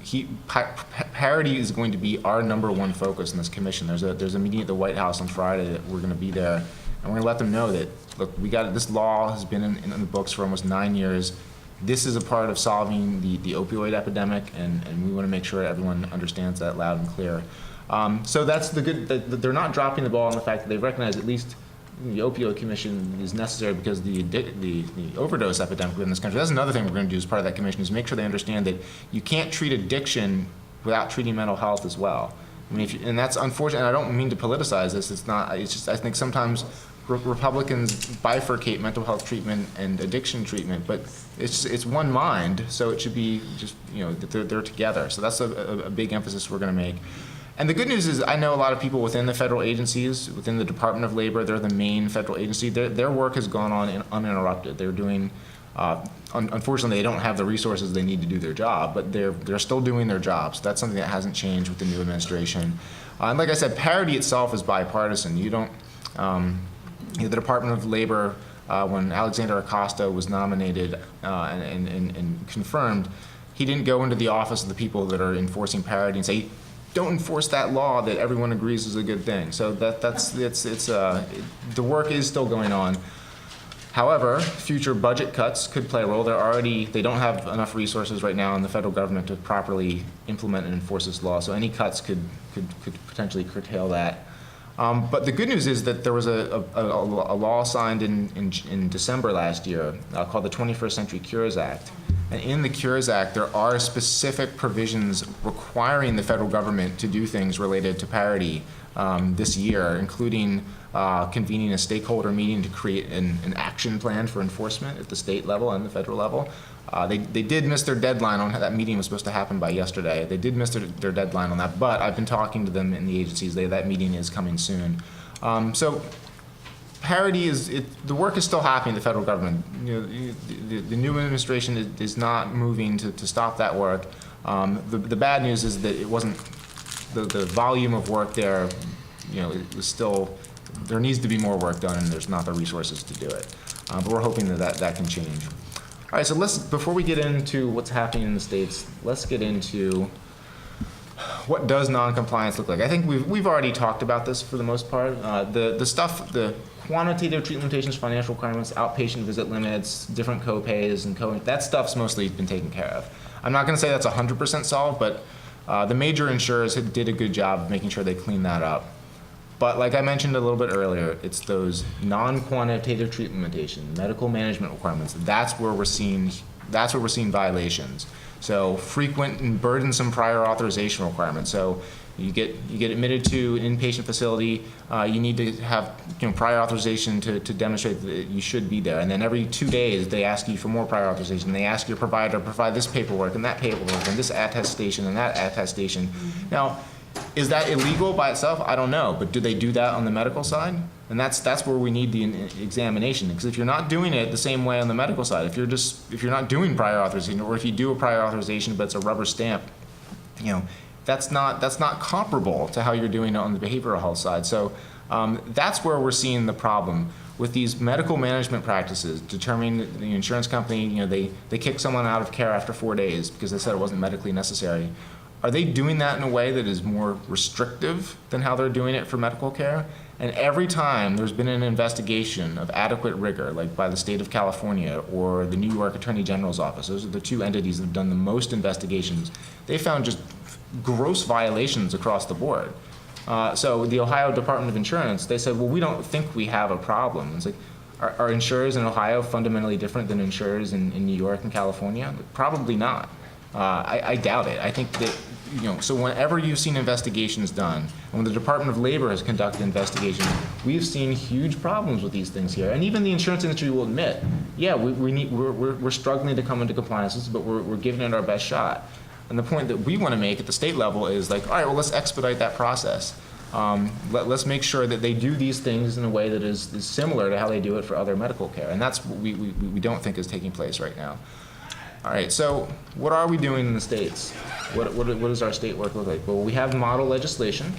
Parity is going to be our #1 focus in this commission. There's a meeting at the White House on Friday that we're going to be there, and we're going to let them know that, look, this law has been in the books for almost 9 years. This is a part of solving the opioid epidemic, and we want to make sure everyone understands that loud and clear. So that's the good, they're not dropping the ball on the fact that they recognize at least the opioid commission is necessary because the overdose epidemic in this country. That's another thing we're going to do as part of that commission, is make sure they understand that you can't treat addiction without treating mental health as well. I mean, and that's unfortunate, and I don't mean to politicize this, it's just, I think sometimes Republicans bifurcate mental health treatment and addiction treatment, but it's one mind, so it should be just, that they're together. So that's a big emphasis we're going to make. And the good news is I know a lot of people within the federal agencies, within the Department of Labor, they're the main federal agency, their work has gone on uninterrupted. They're doing, unfortunately they don't have the resources they need to do their job, but they're still doing their jobs. So that's something that hasn't changed with the new administration. And like I said, Parity itself is bipartisan. You don't, the Department of Labor, when Alexander Acosta was nominated and confirmed, he didn't go into the office of the people that are enforcing Parity and say, don't enforce that law that everyone agrees is a good thing. So the work is still going on. However, future budget cuts could play a role. They don't have enough resources right now in the federal government to properly implement and enforce this law. So any cuts could potentially curtail that. But the good news is that there was a law signed in December last year called the 21st Century Cures Act. And in the Cures Act, there are specific provisions requiring the federal government to do things related to Parity this year, including convening a stakeholder meeting to create an action plan for enforcement at the state level and the federal level. They did miss their deadline on how that meeting was supposed to happen by yesterday. They did miss their deadline on that, but I've been talking to them in the agencies. That meeting is coming soon. So parity the work is still happening in the federal government. The new administration is not moving to stop that work. The bad news is that it wasn't, the volume of work there, it was still, there needs to be more work done, and there's not the resources to do it. But we're hoping that can change. All right, so before we get into what's happening in the states, let's get into what does non-compliance look like. I think we've already talked about this for the most part. The quantitative treatment limitations, financial requirements, outpatient visit limits, different co-pays, and that stuff's mostly been taken care of. I'm not going to say that's 100% solved, but the major insurers did a good job of making sure they cleaned that up. But like I mentioned a little bit earlier, it's those non-quantitative treatment limitations, medical management requirements. That's where we're seeing violations. So frequent and burdensome prior authorization requirements. So you get admitted to an inpatient facility, you need to have prior authorization to demonstrate that you should be there. And then every 2 days they ask you for more prior authorization. They ask your provider to provide this paperwork and that paperwork and this attestation and that attestation. Now, is that illegal by itself? I don't know, but do they do that on the medical side? And that's where we need the examination, because if you're not doing it the same way on the medical side, if you're not doing prior authorization, or if you do a prior authorization but it's a rubber stamp, that's not comparable to how you're doing it on the behavioral health side. So that's where we're seeing the problem with these medical management practices, determining that the insurance company, they kick someone out of care after 4 days because they said it wasn't medically necessary. Are they doing that in a way that is more restrictive than how they're doing it for medical care? And every time there's been an investigation of adequate rigor, like by the state of California or the New York Attorney General's office, those are the two entities that have done the most investigations, they found just gross violations across the board. So the Ohio Department of Insurance, they said, well, we don't think we have a problem. It's like, are insurers in Ohio fundamentally different than insurers in New York and California? Probably not. I doubt it. I think that, so whenever you've seen investigations done, and when the Department of Labor has conducted investigations, we've seen huge problems with these things here. And even the insurance industry will admit, yeah, we're struggling to come into compliance, but we're giving it our best shot. And the point that we want to make at the state level is like, all right, well, let's expedite that process. Let's make sure that they do these things in a way that is similar to how they do it for other medical care. And that's what we don't think is taking place right now. All right, so what are we doing in the states? What does our state work look like? Well, we have model legislation.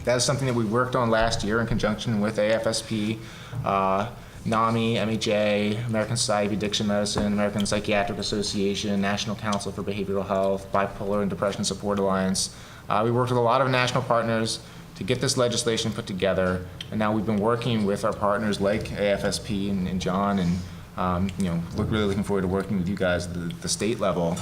That is something that we worked on last year in conjunction with AFSP, NAMI, MHA, American Society of Addiction Medicine, American Psychiatric Association, National Council for Behavioral Health, Bipolar and Depression Support Alliance. We worked with a lot of national partners to get this legislation put together, and now we've been working with our partners like AFSP and John, and really looking forward to working with you guys at the state level,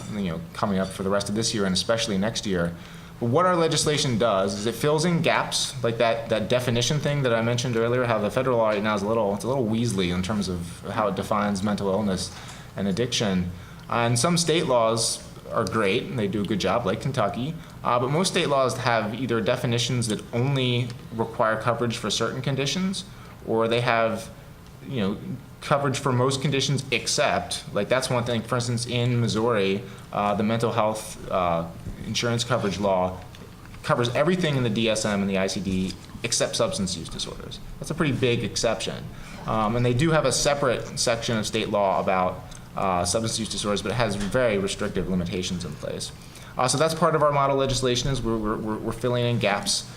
coming up for the rest of this year and especially next year. But what our legislation does is it fills in gaps, like that definition thing that I mentioned earlier, how the federal law right now is a little weaselly in terms of how it defines mental illness and addiction. And some state laws are great, and they do a good job, like Kentucky, but most state laws have either definitions that only require coverage for certain conditions, or they have, coverage for most conditions except, like that's one thing, for instance, in Missouri, the mental health insurance coverage law covers everything in the DSM and the ICD except substance use disorders. That's a pretty big exception. And they do have a separate section of state law about substance use disorders, but it has very restrictive limitations in place. So that's part of our model legislation, is we're filling in gaps.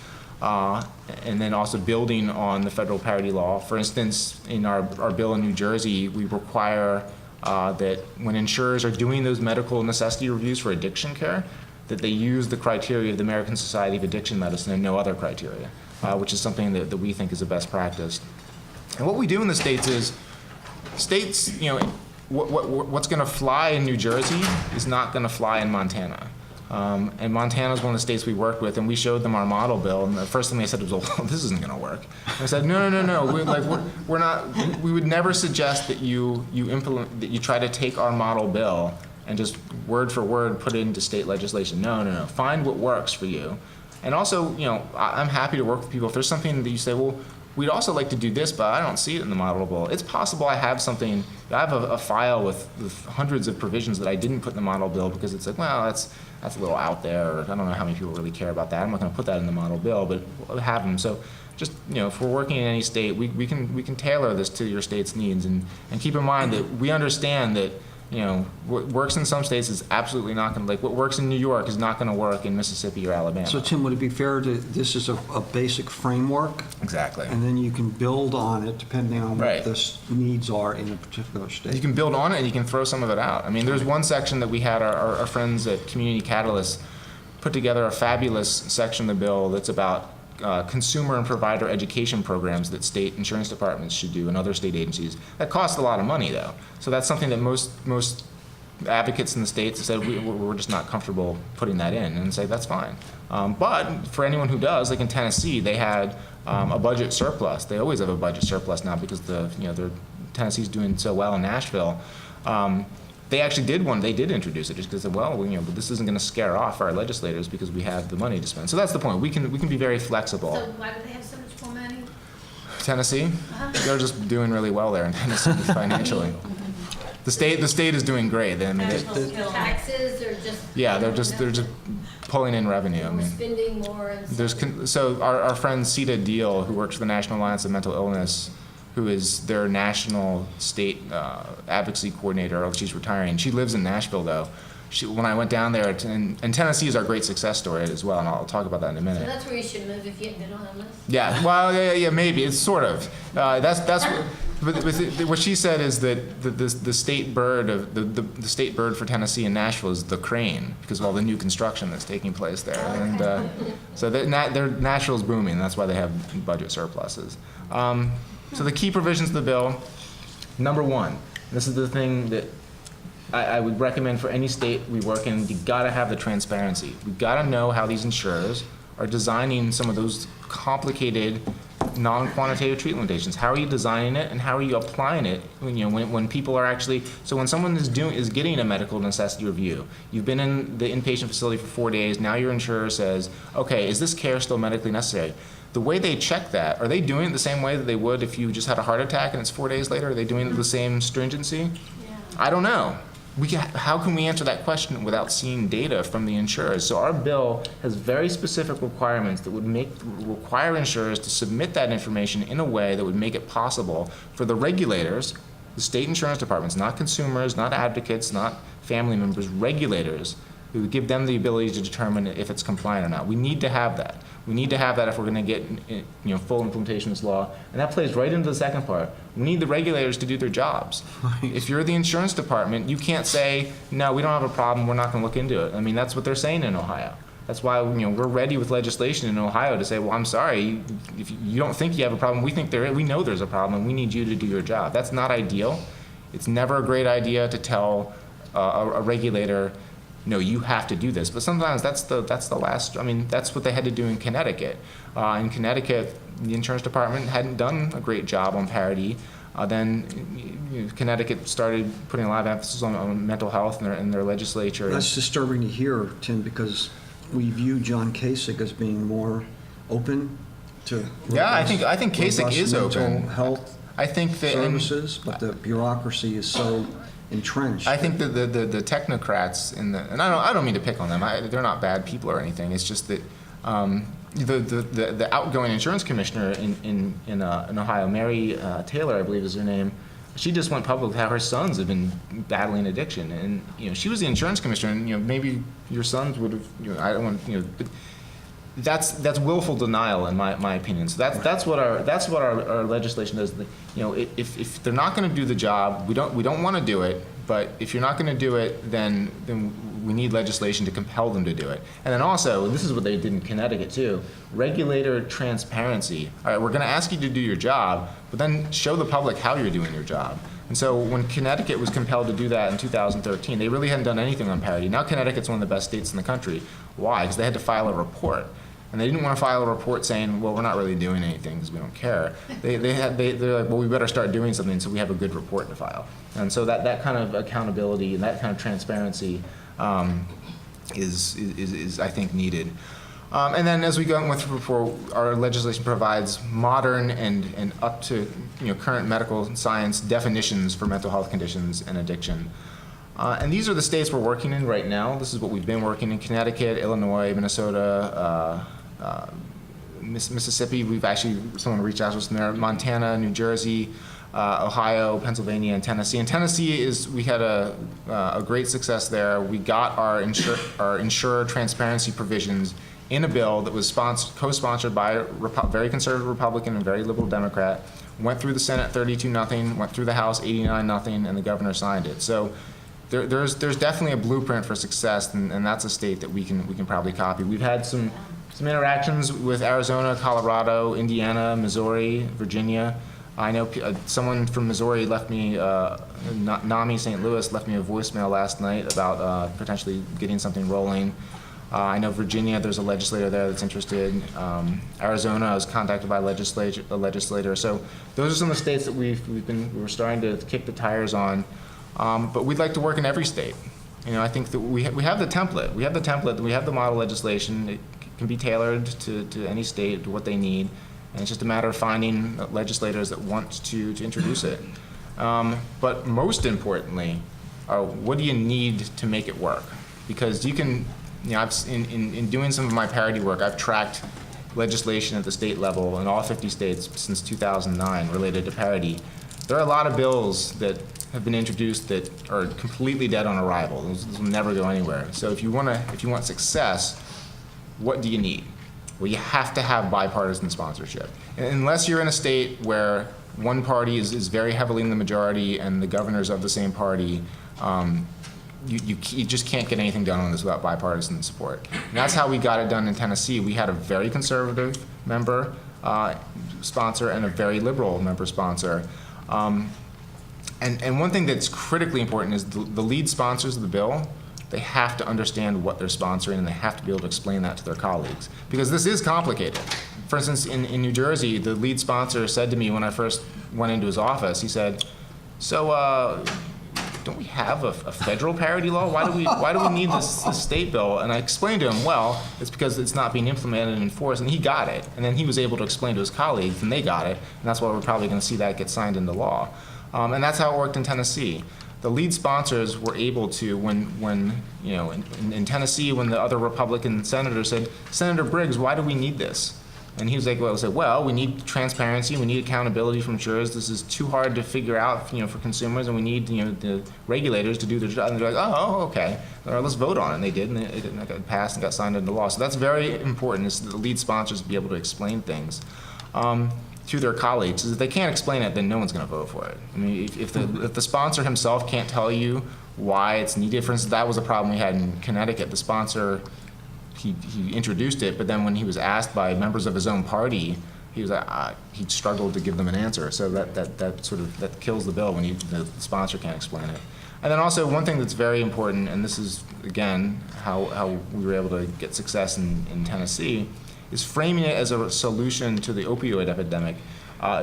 And then also building on the federal parity law. For instance, in our bill in New Jersey, we require that when insurers are doing those medical necessity reviews for addiction care, that they use the criteria of the American Society of Addiction Medicine and no other criteria, which is something that we think is a best practice. And what we do in the states is, what's going to fly in New Jersey is not going to fly in Montana. And Montana is one of the states we worked with, and we showed them our model bill, and the first thing they said was, well, this isn't going to work. And I said, no. We're not, we would never suggest that you implement, that you try to take our model bill and just word for word put it into state legislation. No. Find what works for you. And also, I'm happy to work with people. If there's something that you say, well, we'd also like to do this, but I don't see it in the model bill. It's possible I have something, I have a file with hundreds of provisions that I didn't put in the model bill because it's like, well, that's a little out there, or I don't know how many people really care about that. I'm not going to put that in the model bill, but we'll have them. So just, if we're working in any state, we can tailor this to your state's needs, and keep in mind that we understand that, what works in some states is absolutely not going to, like what works in New York is not going to work in Mississippi or Alabama. So Tim, would it be fair to, this is a basic framework, Exactly. and then you can build on it depending on Right. what the needs are in a particular state? You can build on it and you can throw some of it out. I mean, there's one section that we had our friends at Community Catalyst put together a fabulous section of the bill that's about consumer and provider education programs that state insurance departments should do and other state agencies. That costs a lot of money, though. So that's something that most advocates in the states have said we're just not comfortable putting that in, and say that's fine. But for anyone who does, like in Tennessee, they had a budget surplus. They always have a budget surplus now because Tennessee's doing so well in Nashville. They actually did introduce it just because, but this isn't going to scare off our legislators because we have the money to spend. So that's the point. We can be very flexible. So why do they have so much more money? Tennessee, they're just doing really well there in Tennessee financially. The state is doing great. Taxes or just? Yeah, they're just pulling in revenue. I mean, spending more and. So our friend Sita Deal, who works for the National Alliance of Mental Illness, who is their national state advocacy coordinator. She's retiring. She lives in Nashville, though. When I went down there, and Tennessee is our great success story as well, and I'll talk about that in a minute. So that's where you should move if you hadn't been on the list? Yeah, well, yeah, maybe. It's sort of. That's what she said is that the state bird of the state bird for Tennessee and Nashville is the crane because of all the new construction that's taking place there, and so their Nashville's booming. That's why they have budget surpluses. So the key provisions of the bill, number one, this is the thing that I would recommend for any state we work in, you gotta have the transparency. We gotta know how these insurers are designing some of those complicated non-quantitative treatment limitations. How are you designing it and how are you applying it when people are actually, so when someone is getting a medical necessity review, you've been in the inpatient facility for 4 days, now your insurer says, okay, is this care still medically necessary? The way they check that, are they doing it the same way that they would if you just had a heart attack and it's 4 days later? Are they doing it with the same stringency? Yeah. I don't know. How can we answer that question without seeing data from the insurers? So our bill has very specific requirements that would require insurers to submit that information in a way that would make it possible for the regulators, the state insurance departments, not consumers, not advocates, not family members, regulators, who would give them the ability to determine if it's compliant or not. We need to have that. We need to have that if we're going to get full implementation of this law. And that plays right into the second part. We need the regulators to do their jobs. Right. If you're the insurance department, you can't say, no, we don't have a problem, we're not going to look into it. I mean, that's what they're saying in Ohio. That's why we're ready with legislation in Ohio to say, well, I'm sorry, if you don't think you have a problem, we know there's a problem, and we need you to do your job. That's not ideal. It's never a great idea to tell a regulator, no, you have to do this. But sometimes that's the last. I mean, that's what they had to do in Connecticut. In Connecticut, the insurance department hadn't done a great job on parity. Then Connecticut started putting a lot of emphasis on mental health in their legislature. That's disturbing to hear, Tim, because we view John Kasich as being more open to I think Kasich is open. Mental health services, but the bureaucracy is so entrenched. I think that the technocrats and I don't mean to pick on them. They're not bad people or anything. It's just that the outgoing insurance commissioner in Ohio, Mary Taylor, I believe is her name. She just went public with how her sons have been battling addiction, and she was the insurance commissioner, and maybe your sons would have. I don't want but that's willful denial in my opinion. So that's what our legislation does. If they're not going to do the job, we don't want to do it. But if you're not going to do it, then we need legislation to compel them to do it. And then also, this is what they did in Connecticut too, regulator transparency. All right, we're going to ask you to do your job, but then show the public how you're doing your job. And so when Connecticut was compelled to do that in 2013, they really hadn't done anything on parity. Now Connecticut's one of the best states in the country. Why? Because they had to file a report. And they didn't want to file a report saying, well, we're not really doing anything because we don't care. They're like, well, we better start doing something so we have a good report to file. And so that kind of accountability and that kind of transparency is I think, needed. And then, as we went through before, our legislation provides modern and up to current medical science definitions for mental health conditions and addiction. And these are the states we're working in right now. This is what we've been working in: Connecticut, Illinois, Minnesota, Mississippi. We've actually, someone reached out to us from there, Montana, New Jersey, Ohio, Pennsylvania, and Tennessee. And Tennessee we had a great success there. We got our insurer transparency provisions in a bill that was co-sponsored by a very conservative Republican and very liberal Democrat. Went through the Senate 32-0, went through the House 89-0, and the governor signed it. So there's definitely a blueprint for success, and that's a state that we can probably copy. We've had some interactions with Arizona, Colorado, Indiana, Missouri, Virginia. I know someone from Missouri left me, NAMI St. Louis left me a voicemail last night about potentially getting something rolling. I know Virginia, there's a legislator there that's interested. Arizona, I was contacted by a legislator. So those are some of the states that we're starting to kick the tires on. But we'd like to work in every state. I think that we have the template. We have the model legislation. It can be tailored to any state, to what they need. And it's just a matter of finding legislators that want to introduce it. But most importantly, what do you need to make it work? Because you can, in doing some of my parity work, I've tracked legislation at the state level in all 50 states since 2009 related to parity. There are a lot of bills that have been introduced that are completely dead on arrival. Those will never go anywhere. So if you want success, what do you need? Well, you have to have bipartisan sponsorship. And unless you're in a state where one party is very heavily in the majority and the governor's of the same party, you just can't get anything done on this without bipartisan support. And that's how we got it done in Tennessee. We had a very conservative member sponsor and a very liberal member sponsor. And one thing that's critically important is the lead sponsors of the bill, they have to understand what they're sponsoring, and they have to be able to explain that to their colleagues. Because this is complicated. For instance, in New Jersey, the lead sponsor said to me when I first went into his office, he said, so don't we have a federal parity law? Why do we need this state bill? And I explained to him, well, it's because it's not being implemented and enforced, and he got it. And then he was able to explain to his colleagues, and they got it. And that's why we're probably going to see that get signed into law. And that's how it worked in Tennessee. The lead sponsors were able to, when in Tennessee, when the other Republican senator said, Senator Briggs, why do we need this? And he was like, well, we need transparency, we need accountability from insurers. This is too hard to figure out, for consumers, and we need, the regulators to do their job. And they're like, oh, okay, all right, let's vote on it. And they did, and it got passed and got signed into law. So that's very important, is the lead sponsors be able to explain things to their colleagues. If they can't explain it, then no one's going to vote for it. I mean, if the sponsor himself can't tell you why it's needed, for instance, that was a problem we had in Connecticut. The sponsor, he introduced it, but then when he was asked by members of his own party, he was he struggled to give them an answer. So that kills the bill when the sponsor can't explain it. And then also one thing that's very important, and this is again how we were able to get success in Tennessee, is framing it as a solution to the opioid epidemic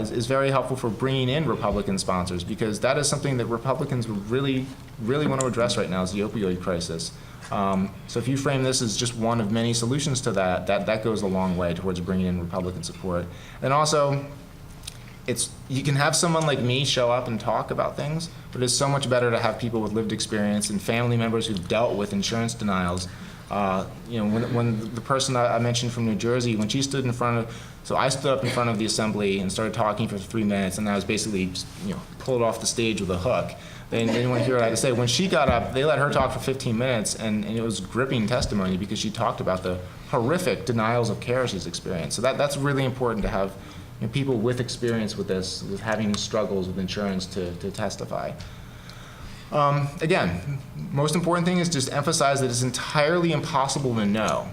is very helpful for bringing in Republican sponsors, because that is something that Republicans really, really want to address right now, is the opioid crisis. So if you frame this as just one of many solutions to that goes a long way towards bringing in Republican support. And also, you can have someone like me show up and talk about things, but it's so much better to have people with lived experience and family members who've dealt with insurance denials. When the person I mentioned from New Jersey, when she stood in front of, so I stood up in front of the assembly and started talking for 3 minutes, and I was basically just, pulled off the stage with a hook. They didn't want to hear what I had to say. When she got up, they let her talk for 15 minutes, and it was gripping testimony because she talked about the horrific denials of care she's experienced. So that's really important to have people with experience with this, with having struggles with insurance to testify. Again, most important thing is just emphasize that it's entirely impossible to know.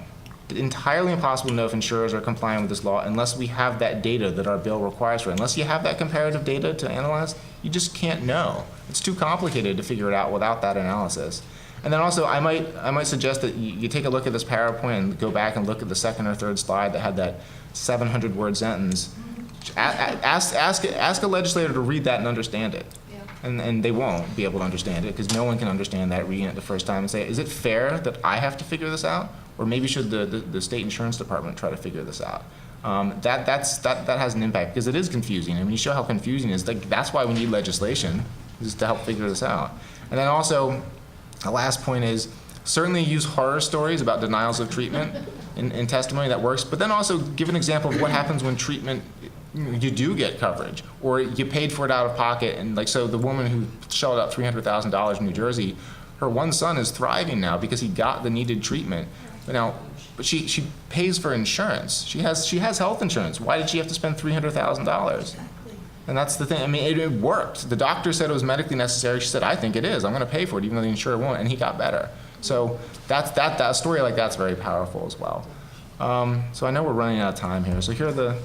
Entirely impossible to know if insurers are complying with this law unless we have that data that our bill requires for it. Unless you have that comparative data to analyze, you just can't know. It's too complicated to figure it out without that analysis. And then also, I might suggest that you take a look at this PowerPoint and go back and look at the second or third slide that had that 700-word sentence. Ask a legislator to read that and understand it. And they won't be able to understand it because no one can understand that reading it the first time and say, is it fair that I have to figure this out? Or maybe should the state insurance department try to figure this out? That has an impact because it is confusing. I mean, you show how confusing it is. Like, that's why we need legislation, is to help figure this out. And then also, the last point is certainly use horror stories about denials of treatment in testimony. That works. But then also give an example of what happens when treatment, you do get coverage, or you paid for it out of pocket. And like, so the woman who shelled out $300,000 in New Jersey, her one son is thriving now because he got the needed treatment. But she pays for insurance. She has health insurance. Why did she have to spend $300,000? And that's the thing. I mean, it worked. The doctor said it was medically necessary. She said, I think it is. I'm going to pay for it, even though the insurer won't. And he got better. So that story like that's very powerful as well. So I know we're running out of time here. So here are the.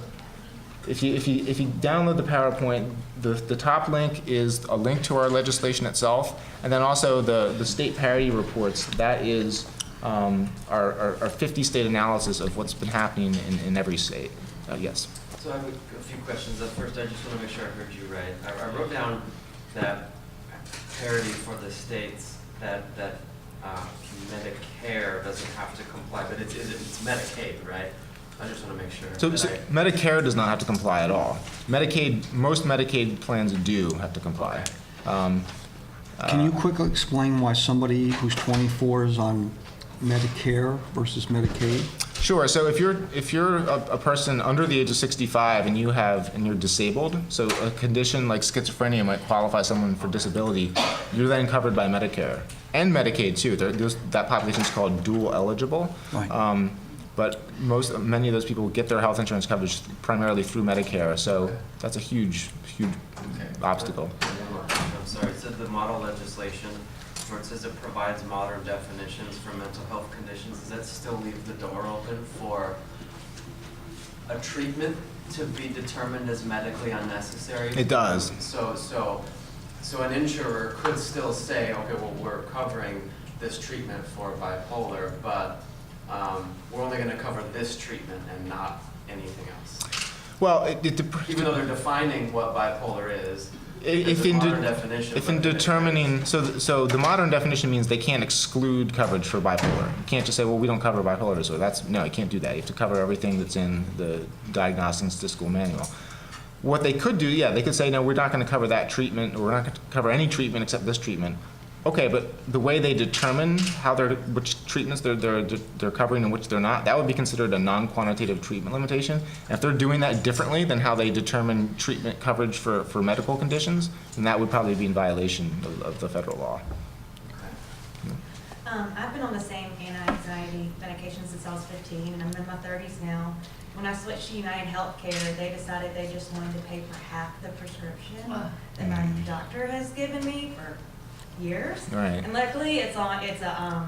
If you download the PowerPoint, the top link is a link to our legislation itself, and then also the state parity reports. That is our 50-state analysis of what's been happening in every state. Yes. So I have a few questions. First, I just want to make sure I heard you right. I wrote down that parity for the states that Medicare doesn't have to comply, but it's Medicaid, right? I just want to make sure. So Medicare does not have to comply at all. Most Medicaid plans do have to comply. Can you quickly explain why somebody who's 24 is on Medicare versus Medicaid? Sure. So if you're a person under the age of 65 and you're disabled, so a condition like schizophrenia might qualify someone for disability, you're then covered by Medicare and Medicaid too. That population is called dual eligible. Right. But many of those people get their health insurance coverage primarily through Medicare. So that's a huge obstacle. I'm sorry. It said the model legislation, where it says it provides modern definitions for mental health conditions. Does that still leave the door open for a treatment to be determined as medically unnecessary? It does. So an insurer could still say, okay, well, we're covering this treatment for bipolar, but we're only going to cover this treatment and not anything else. Well, even though they're defining what bipolar is. If in determining, so the modern definition means they can't exclude coverage for bipolar. You can't just say, well, we don't cover bipolar disorder. No, you can't do that. You have to cover everything that's in the Diagnostic and Statistical Manual. What they could do, they could say, no, we're not going to cover that treatment, or we're not going to cover any treatment except this treatment. Okay, but the way they determine which treatments they're covering and which they're not, that would be considered a non-quantitative treatment limitation. And if they're doing that differently than how they determine treatment coverage for medical conditions, then that would probably be in violation of the federal law. I've been on the same anti-anxiety medication since I was 15, and I'm in my 30s now. When I switched to United Healthcare, they decided they just wanted to pay for half the prescription that my doctor has given me for years. Right. And luckily it's a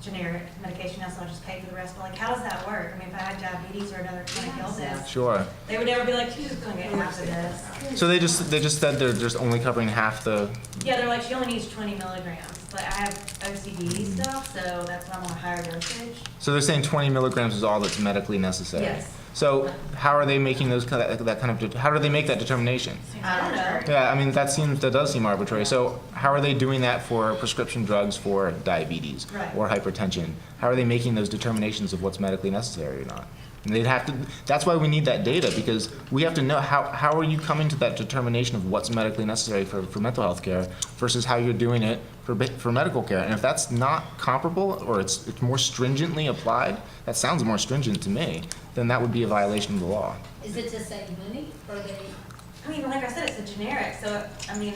generic medication now, so I'll just pay for the rest. But like, how does that work? I mean, if I had diabetes or another chronic illness, Sure. they would never be like, she's just gonna get half of this. So they just said they're just only covering half the. Yeah, they're like, she only needs 20 milligrams. But I have OCD stuff, so that's why I'm on a higher dosage. So they're saying 20 milligrams is all that's medically necessary. Yes. So how are they making how do they make that determination? I don't know. Yeah, I mean, that does seem arbitrary. So how are they doing that for prescription drugs for diabetes or hypertension? How are they making those determinations of what's medically necessary or not? And they'd have to. That's why we need that data, because we have to know how are you coming to that determination of what's medically necessary for mental health care versus how you're doing it for medical care. And if that's not comparable, or it's more stringently applied, that sounds more stringent to me, then that would be a violation of the law. Is it to save money, or I mean, like I said, it's a generic, so, I mean,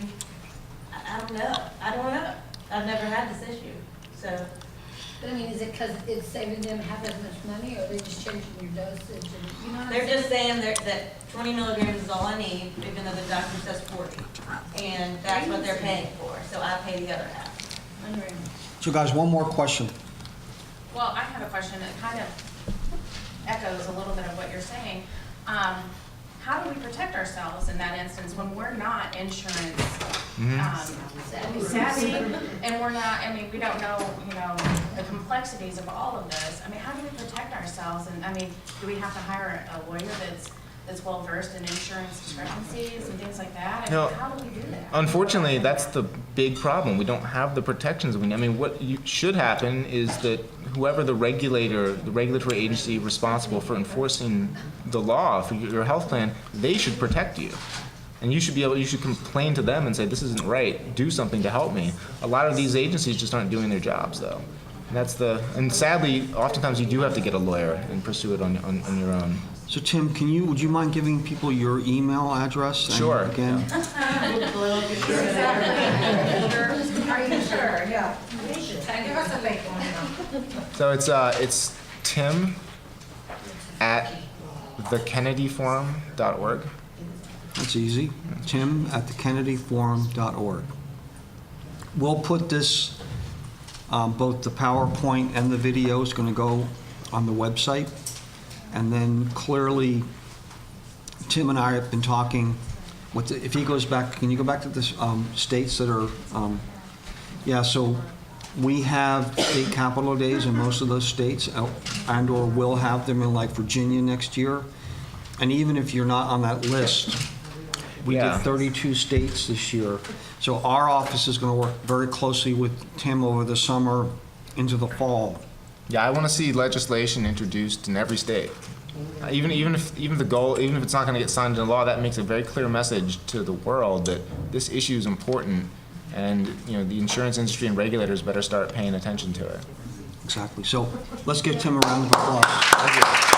I don't know. I've never had this issue, so. But I mean, is it because it's saving them half as much money, or are they just changing your dosage? And, you know what They're I'm just saying that 20 milligrams is all I need, even though the doctor says 40. And that's what they're paying for, so I pay the other half. wondering. So guys, one more question. Well, I have a question that kind of echoes a little bit of what you're saying. How do we protect ourselves in that instance when we're not insurance savvy, and we're not, I mean, we don't know, the complexities of all of this? I mean, how do we protect ourselves? And I mean, do we have to hire a lawyer that's that's well versed in insurance discrepancies and things like that? I No. mean, how do we do that? Unfortunately, that's the big problem. We don't have the protections. I mean, what should happen is that whoever the regulatory agency responsible for enforcing the law for your health plan, they should protect you. And you should complain to them and say, this isn't right, do something to help me. A lot of these agencies just aren't doing their jobs, though. And sadly, oftentimes you do have to get a lawyer and pursue it on your own. So Tim, would you mind giving people your email address? And Sure. Again, Are you sure? Yeah. Give us a fake one. So it's Tim at thekennedyforum.org. that's easy. Tim at thekennedyforum.org. We'll put this, both the PowerPoint and the video is going to go on the website. And then clearly, Tim and I have been talking, if he goes back, can you go back to the states that are, so we have state capital days in most of those states, and/or will have them in like Virginia next year. And even if you're not on that list, we did 32 states this year. So our office is going to work very closely with Tim over the summer into the fall. Yeah, I want to see legislation introduced in every state. Even if it's not going to get signed into law, that makes a very clear message to the world that this issue is important, and the insurance industry and regulators better start paying attention to it. Exactly. So let's give Tim a round of applause. Thank you.